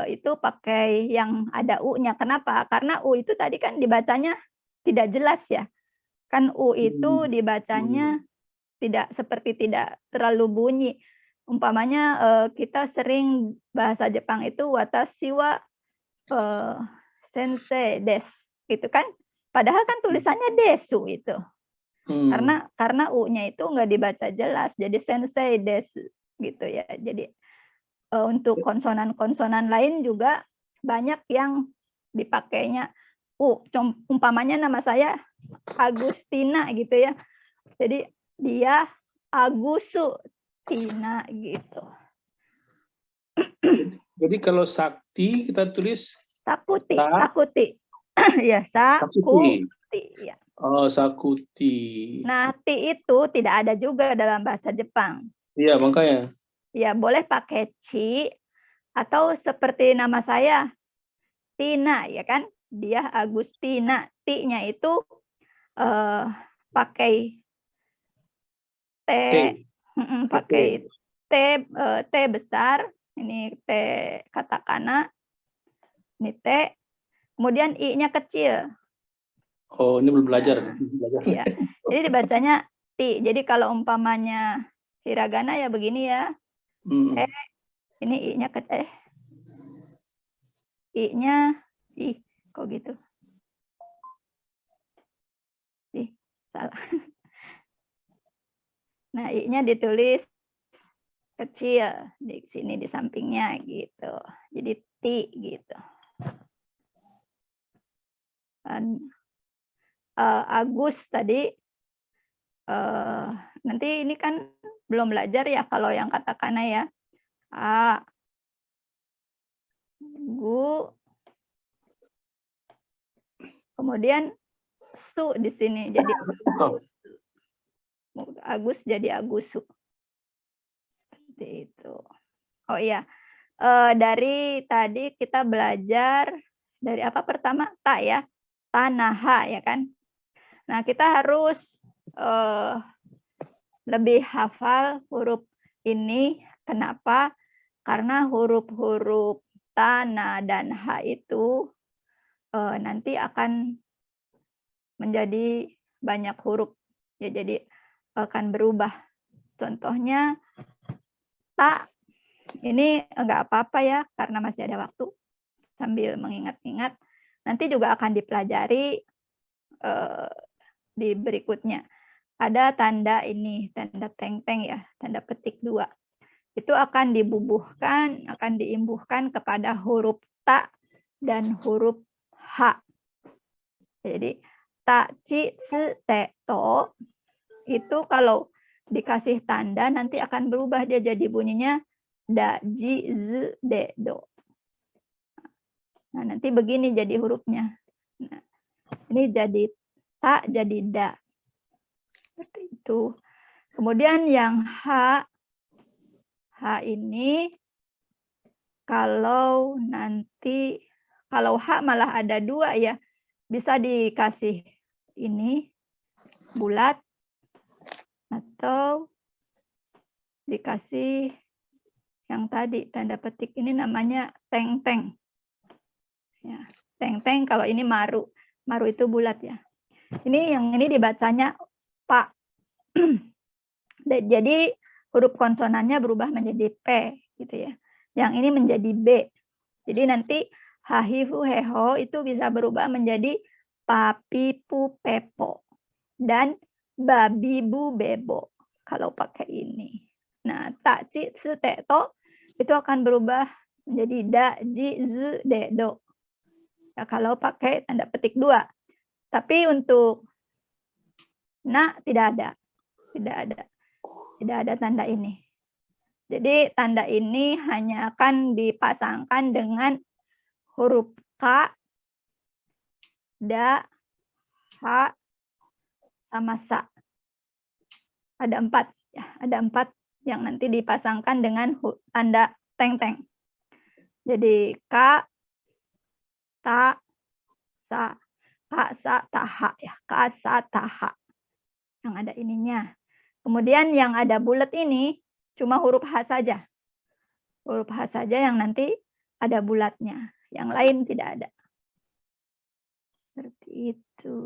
itu pakai yang ada u-nya. Kenapa? Karena u itu tadi kan dibacanya tidak jelas ya. Kan u itu dibacanya tidak terlalu bunyi. Umpamanya kita sering bahasa Jepang itu watashi wa sensei desu gitu kan. Padahal kan tulisannya desu itu. Karena u-nya itu nggak dibaca jelas. Jadi sensei desu gitu ya. Jadi untuk konsonan-konsonan lain juga banyak yang dipakainya. Umpamanya nama saya Agustina gitu ya. Jadi dia Agusu Tina gitu. Jadi kalau sakti kita tulis Sakuti, Ta- Sakuti. Ya, Sakuti. Ya. Oh, Sakuti. Nah, ti itu tidak ada juga dalam bahasa Jepang. Iya, makanya. Ya, boleh pakai ci atau seperti nama saya Tina ya kan? Dia Agustina. Ti-nya itu pakai T, pakai T besar, ini T katakana, ini T, kemudian I-nya kecil. Oh, ini belum belajar. Ya. Jadi dibacanya Ti. Jadi kalau umpamanya hiragana ya begini ya. Ini I-nya kecil. I-nya, kok gitu? Salah. Nah, I-nya ditulis kecil di sini di sampingnya gitu. Jadi ti gitu. Dan Agus tadi nanti ini kan belum belajar ya kalau yang katakana ya. Gu. Kemudian su di sini jadi Agus jadi Agusu. Seperti itu. Oh iya. Dari tadi kita belajar dari apa pertama? Ta ya. Tanaha ya kan. Nah, kita harus lebih hafal huruf ini. Kenapa? Karena huruf-huruf ta, na, dan ha itu nanti akan menjadi banyak huruf. Ya, jadi akan berubah. Contohnya ta ini enggak apa-apa ya karena masih ada waktu sambil mengingat-ingat. Nanti juga akan dipelajari di berikutnya. Ada tanda ini, tanda teng-teng ya, tanda petik 2. Itu akan dibubuhkan, akan diimbuhkan kepada huruf ta dan huruf ha. Jadi ta, ci, ci, te, to itu kalau dikasih tanda nanti akan berubah dia jadi bunyinya da, ji, z, de, do. Nah, nanti begini jadi hurufnya. Nah, ini jadi ta, jadi da. Seperti itu. Kemudian yang ha ini kalau nanti, kalau ha malah ada 2 ya, bisa dikasih ini bulat atau dikasih yang tadi tanda petik ini namanya teng-teng. Ya, teng-teng kalau ini maru. Maru itu bulat ya. Ini yang ini dibacanya pa. Jadi huruf konsonannya berubah menjadi P gitu ya. Yang ini menjadi B. Jadi nanti hahifu heho itu bisa berubah menjadi papi pu pepo dan babi bu bebo kalau pakai ini. Nah, tak ci se te to itu akan berubah menjadi da ji z de do. Ya, kalau pakai tanda petik 2. Tapi untuk na tidak ada. Tidak ada tanda ini. Jadi tanda ini hanya akan dipasangkan dengan huruf K, da, ha, sama sa. Ada 4 ya, ada 4 yang nanti dipasangkan dengan tanda teng-teng. Jadi K, ta, sa, ka, sa, ta, ha ya, ka, sa, ta, ha. Yang ada ininya. Kemudian yang ada bulat ini cuma huruf H saja. Huruf H saja yang nanti ada bulatnya. Yang lain tidak ada. Seperti itu.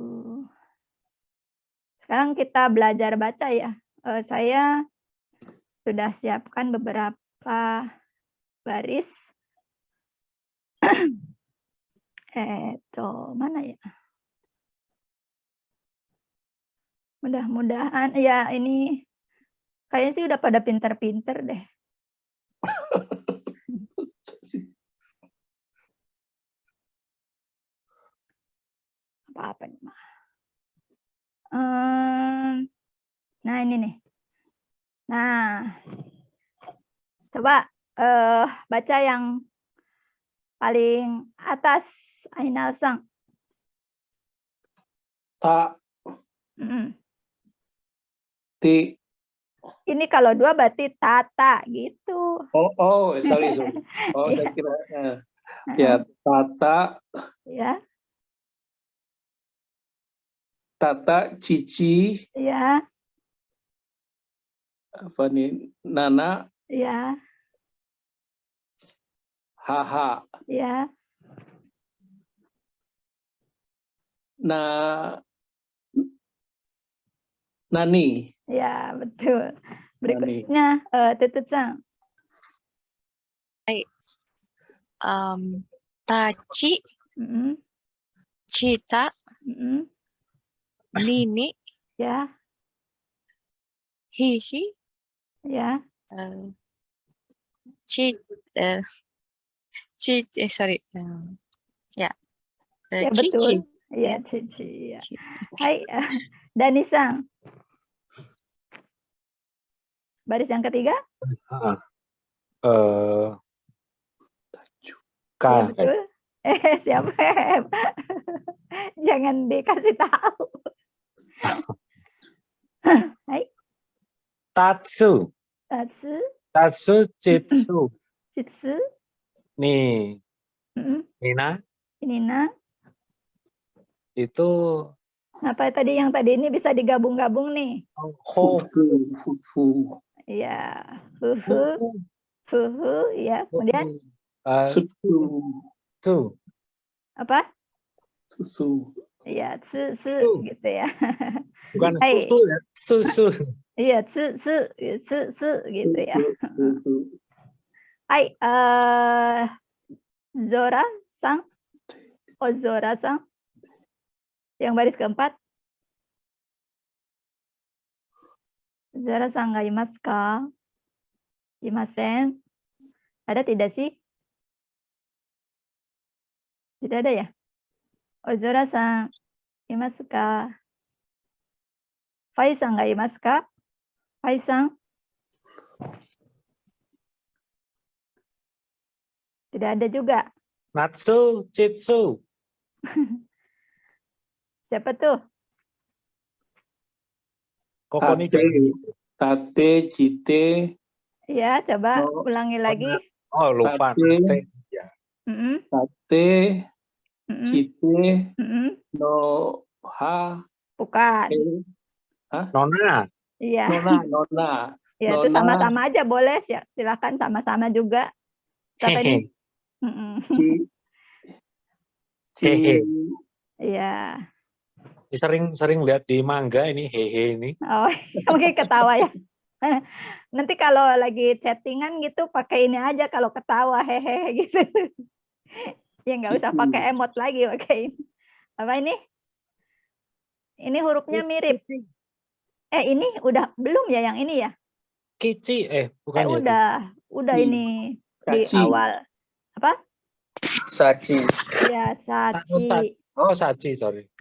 Sekarang kita belajar baca ya. Saya sudah siapkan beberapa baris. Mana ya? Mudah-mudahan ya ini kayaknya sih udah pada pinter-pinter deh. apa nih, Ma? Nah ini nih. Nah, coba baca yang paling atas, Ainal Sang. Ta, ti. Ini kalau 2 berarti tata gitu. Sorry. Oh, saya kira ya tata, Ya, tata, cici, ya, apa nih, nana, ya, haha, ya. nani. Ya, betul. Berikutnya Tutut Sang. Taci, cita, nini, Ya, hihi, ya. sorry. Ya, Ya, cici. betul. Ya, cici. Ya. Hai, Dani Sang. Baris yang ketiga? K. Ya, betul. Siapa? Jangan dikasih tahu. Hai. Tatsu. Tatsu. Tatsu, Chitsu. Chitsu. Nih. Nina. Nina. Itu apa tadi yang tadi ini bisa digabung-gabung nih? Fufu. Iya, fufu, ya. Kemudian susu. Apa? Susu. Iya, susu gitu ya. Bukan susu ya, susu. Iya, susu gitu ya. Hai, Zora Sang. Zora Sang. Yang baris keempat. Zora Sang ga imasu ka? Imasen. Ada tidak sih? Tidak ada ya? Zora Sang imasu ka? Fai Sang ga imasu ka? Fai Sang. Tidak ada juga. Natsu, Chitsu. Siapa tuh? Tate, cite. Ya, coba ulangi lagi. Lupa. Tate, cite, no, ha. Bukan. Nona. Iya. Nona. Ya, itu sama-sama aja boleh. Silakan sama-sama juga. Siapa ini? Iya. Sering lihat di manga ini hehe ini. Oh, mungkin ketawa ya. Nanti kalau lagi chattingan gitu pakai ini aja kalau ketawa hehe gitu. Ya nggak usah pakai emot lagi, pakai ini. Apa ini? Ini hurufnya mirip. Ini udah belum ya yang ini ya? Kici, bukan ya? Udah ini Sachi. Di awal. Apa? Sachi. Ya, sachi. Sachi, sorry.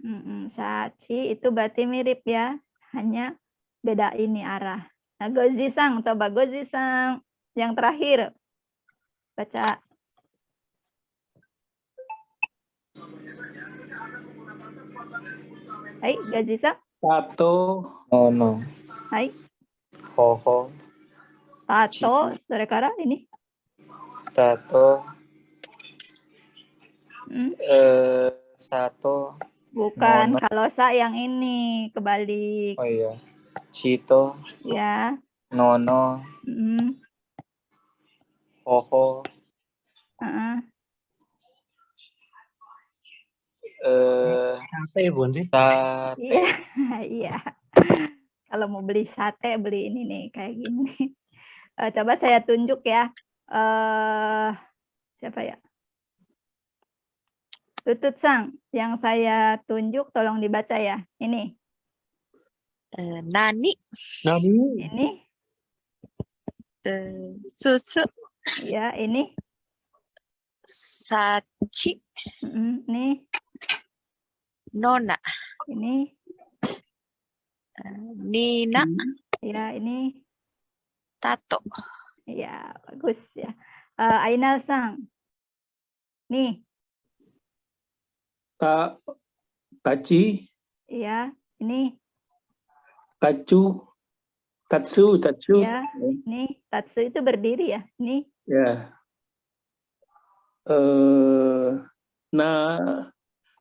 Sachi itu berarti mirip ya, hanya beda ini arah. Nah, Gozi-sang, coba Gozi-sang yang terakhir. Baca. Hai, Gozi-sang. Tato. No. Hai. Hoho. Tato, serekara ini. Tato. Sato. Bukan, Nono. kalau sa yang ini kebalik. Oh iya. Cito. Ya. Nono. Hoho. Sate, Bun sih. Sate. Iya. Kalau mau beli sate, beli ini nih kayak gini. Coba saya tunjuk ya. Siapa ya? Tutut Sang, yang saya tunjuk tolong dibaca ya. Ini. Nani. Ini. Susu. Ya, ini. Sachi. Nih. Nona. Ini Nina. ya, ini Tato. ya, bagus ya. Ainal-san. Nih, Tachi, ya, ini Tatsu, ya, ini Tatsu itu berdiri ya. Ini ya.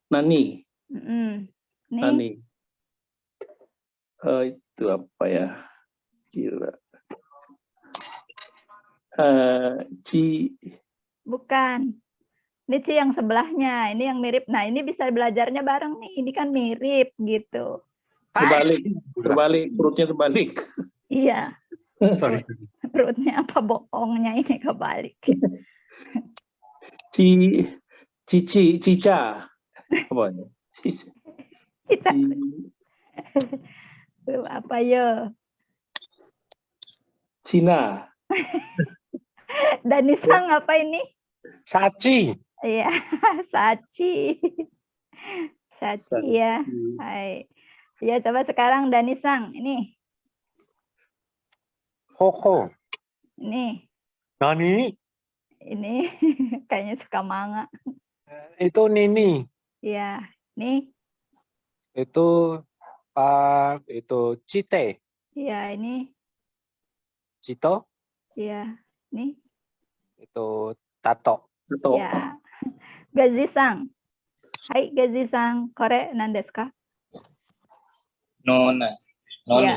Nani, ini Nani. Itu apa ya? Gila. bukan. Ini Ci yang sebelahnya, ini yang mirip. Nah, ini bisa belajarnya bareng nih. Ini kan mirip gitu. Terbalik, perutnya terbalik. Iya, Sorry. perutnya apa bohongnya ini kebalik. Cica. Apa ya? Kita apa ya? Cina. Danisang apa ini? Saci. Iya, Saci. Saci ya. Hai. Ya, coba sekarang Danisang. Ini. Koko. Ini. Nani. Ini kayaknya suka manga. Itu Nini. Iya, ini. Itu itu Cite. Iya, ini. Cito. Iya, ini. Itu Tato. Betul. Ya. Gazi-san. Hai, Gazi-san. Kore nan desu ka? Nona. Noni. Iya.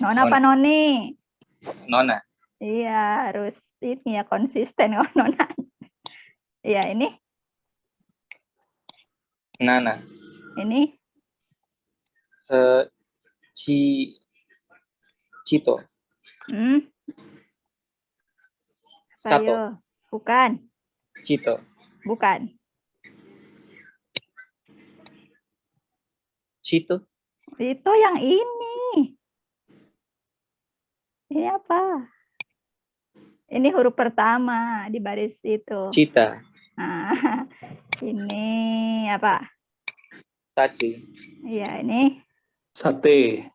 Nona apa Noni? Nona. Iya, harus ini ya konsisten kalau Nona. Iya, ini. Nana. Ini. Cito. Sato. Ayo. Bukan. Cito. Bukan. Cito. Itu yang ini. Ini apa? Ini huruf pertama di baris itu. Cita. Nah, ini apa? Sachi. Iya, ini. Sate.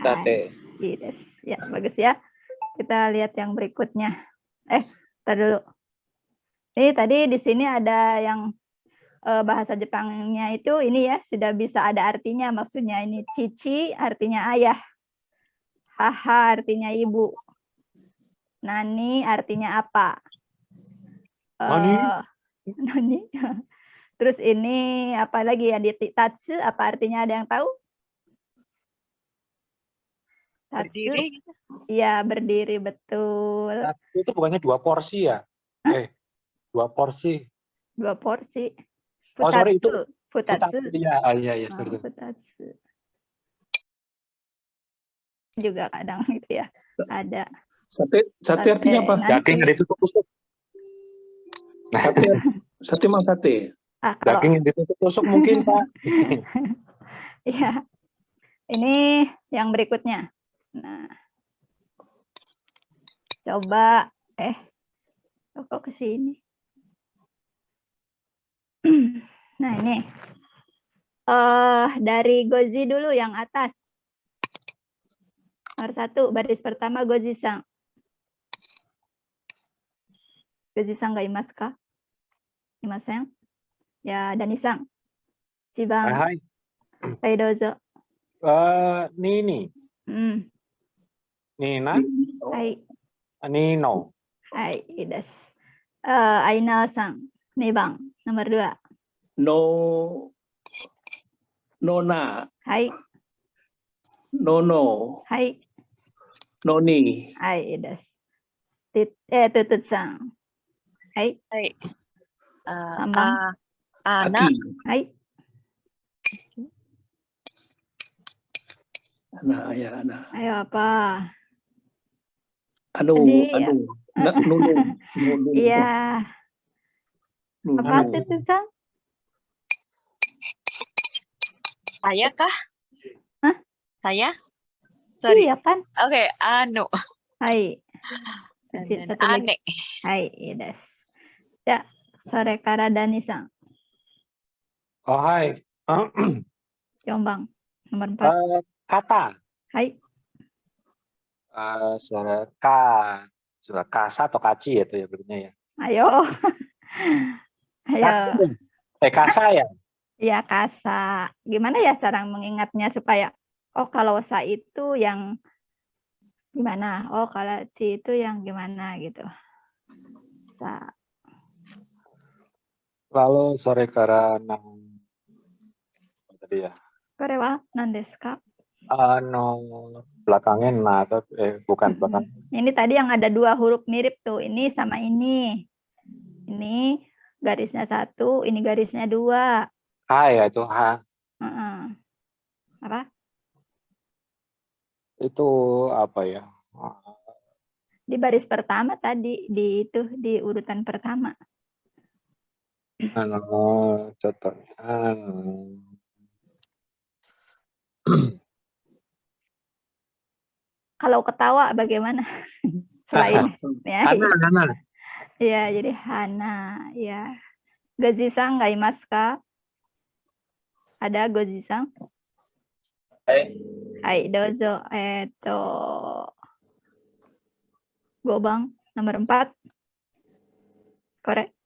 Sate. Yes. Ya, bagus ya. Kita lihat yang berikutnya. Tar dulu. Ini tadi di sini ada yang bahasa Jepangnya itu ini ya, sudah bisa ada artinya. Maksudnya ini cici artinya ayah. Haha artinya ibu. Nani artinya apa? Nani? Nani. Terus ini apa lagi ya? Di tatsu apa artinya, ada yang tahu? Tatsu. Berdiri. Iya, berdiri, betul. Itu bukannya 2 porsi ya? 2 porsi. 2 porsi. Oh, sorry, itu Futatsu. Iya, iya, sorry. Futatsu. Juga kadang gitu ya. Ada. Sate artinya apa? Nanti. Daging yang ditusuk-tusuk. Sate mang sate. Kalau Daging yang ditusuk-tusuk mungkin, Pak. iya. Ini yang berikutnya. Nah. Coba kok ke sini. Nah, ini. Dari Gozi dulu yang atas. Nomor 1, baris pertama Gozi-san. Gozi-san ga imasu ka? Imasen? Ya, Dani-san. Chiban. Hai. Hai, dozo. Nini. Nina. Hai. Nino. Hai, desu. Ainal-san. 2 番. Nomor 2. Nona. Hai. Nono. Hai. Noni. Hai, desu. Tutut-san. Hai. Hai. Tambang. Ana. Aki. Hai. Ana. Ayo apa? Nunu. Iya. Apa Tutut-san? Saya kah? Hah? Saya? Sorry. Iya kan? Oke, anu. Hai. Satu lagi. Ane. Hai, desu. Ya, sore kara Dani-san. Oh, hai. Jombang. Nomor 4. Kata. Hai. Suara K. Suara kasa atau kaci itu ya berikutnya ya. Ayo. Ayo. Kasa ya. Iya, kasa. Gimana ya cara mengingatnya supaya kalau sa itu yang gimana? Kalau ci itu yang gimana gitu. Sa. Lalu sore karena tadi ya. Kore wa nan desu ka? Belakangnya nah atau bukan belakang. Ini tadi yang ada 2 huruf mirip tuh. Ini sama ini. Ini garisnya 1, ini garisnya 2. H ya itu H. Apa? Itu apa ya? Di baris pertama tadi, di urutan pertama. Contohnya. Kalau ketawa bagaimana? Selain ya. Hana. Ya, jadi Hana ya. Gozisang ga imasu ka? Ada Gozisang? Hai, dozo. 5番 nomor 4. Kore.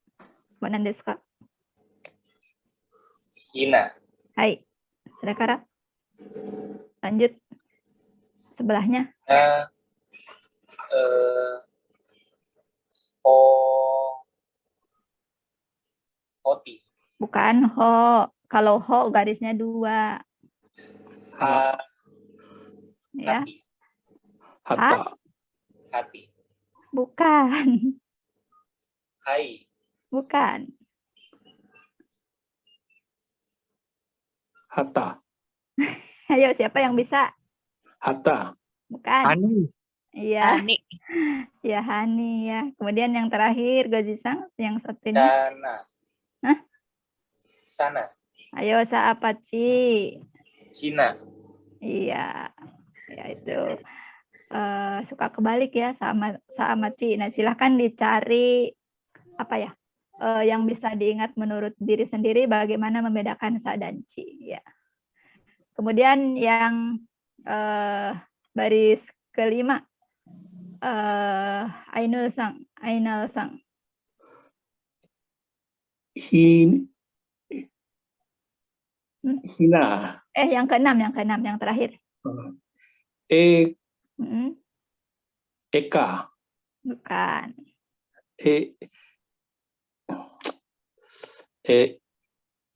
Mana desu ka? Hina. Hai. Sedekara. Lanjut. Sebelahnya. Hoti. Bukan ho. Kalau ho garisnya 2. Ya. Hatta. Hati. Bukan. Hai. Bukan. Hatta. Ayo, siapa yang bisa? Hatta. Bukan. Hani. Iya. Hani. Ya, Hani ya. Kemudian yang terakhir, Gozisang, yang satu ini. Sana. Hah? Sana. Ayo, sa apa, Ci? Cina. Iya. Ya, itu. Suka kebalik ya sama Ci. Nah, silahkan dicari apa ya? Yang bisa diingat menurut diri sendiri bagaimana membedakan sa dan Ci ya. Kemudian yang baris kelima, Ainul Sang. Hina. Yang keenam, yang terakhir. Eka. Bukan.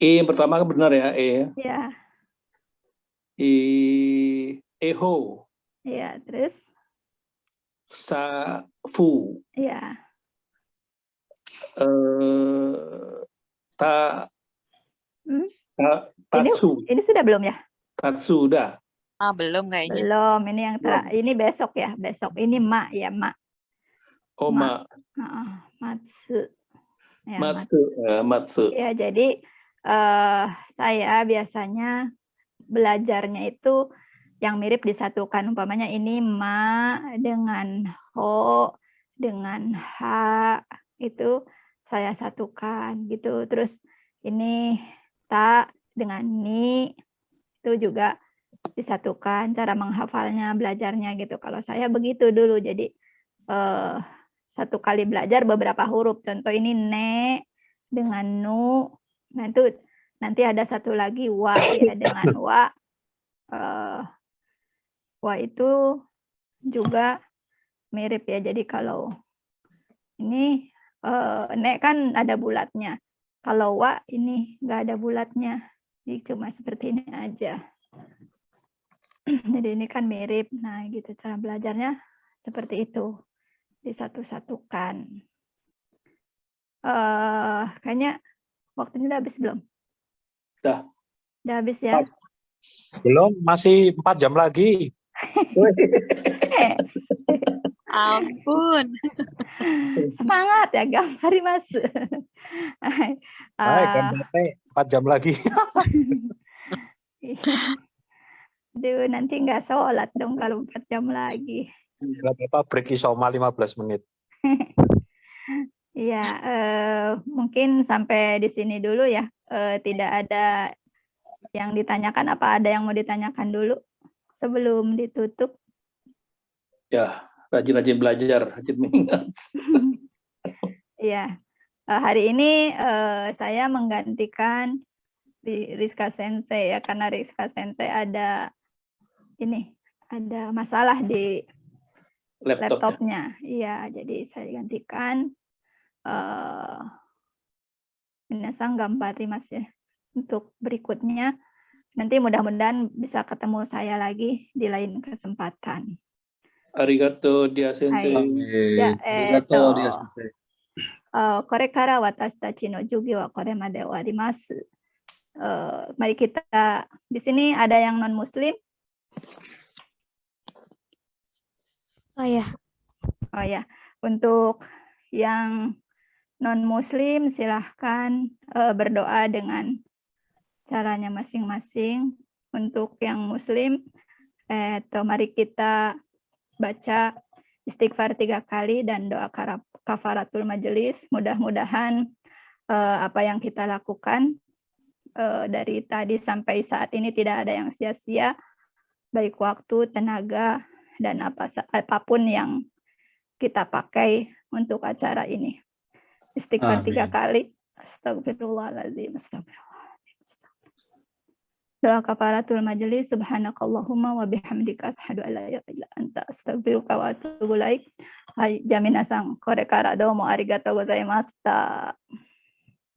Yang pertama kan benar ya, Ya. Eho. Ya, terus? Safu. Ya. Tatsu. Ini sudah belum ya? Tatsu udah. Belum kayaknya. Belum. Ini yang ini besok ya. Besok ini mak ya, mak. Oh, mak. Matsu. Ya, Matsu. Ya, jadi saya biasanya belajarnya itu yang mirip disatukan. Umpamanya ini ma dengan ho dengan ha itu saya satukan gitu. Terus ini ta dengan ni itu juga disatukan. Cara menghafalnya, belajarnya gitu. Kalau saya begitu dulu. Jadi satu kali belajar beberapa huruf. Contoh ini ne dengan nu. Nah itu nanti ada satu lagi wa ya, dengan wa. Wa itu juga mirip ya. Jadi kalau ini ne kan ada bulatnya. Kalau wa ini nggak ada bulatnya. Jadi cuma seperti ini aja. Jadi ini kan mirip. Nah gitu cara belajarnya seperti itu. Disatu-satukan. Kayaknya waktunya udah habis belum? Udah habis ya? Belum, masih 4 jam lagi. Ampun. Semangat ya, gambari mas. Baik, 4 jam lagi. Duh, nanti nggak sholat dong kalau 4 jam lagi. Berapa break isoma 15 menit. Iya, mungkin sampai di sini dulu ya. Tidak ada yang ditanyakan, apa ada yang mau ditanyakan dulu sebelum ditutup? Ya, rajin-rajin belajar, rajin mengingat. Iya, hari ini saya menggantikan Rizka Sensei ya, karena Rizka Sensei ada masalah di laptopnya. Iya, jadi saya gantikan. Minasan gampari mas ya. Untuk berikutnya, nanti mudah-mudahan bisa ketemu saya lagi di lain kesempatan. Arigato dia sensei. Ya, Arigato dia sensei. これから私たちの授業はこれまで終わります。Mari kita, di sini ada yang non Muslim? Saya. Oh ya, untuk yang non Muslim silahkan berdoa dengan caranya masing-masing. Untuk yang Muslim, mari kita baca istighfar 3 kali dan doa kafaratul majelis. Mudah-mudahan apa yang kita lakukan dari tadi sampai saat ini tidak ada yang sia-sia, baik waktu, tenaga, dan apapun yang kita pakai untuk acara ini. Istighfar 3 kali. Astagfirullahaladzim. Doa kafaratul majelis. Subhanakallahumma wa bihamdika asyhadu an la ilaha illa anta astaghfiruka wa atubu ilaik. Hai, jaminasang, kore kara domo arigatou gozaimashita.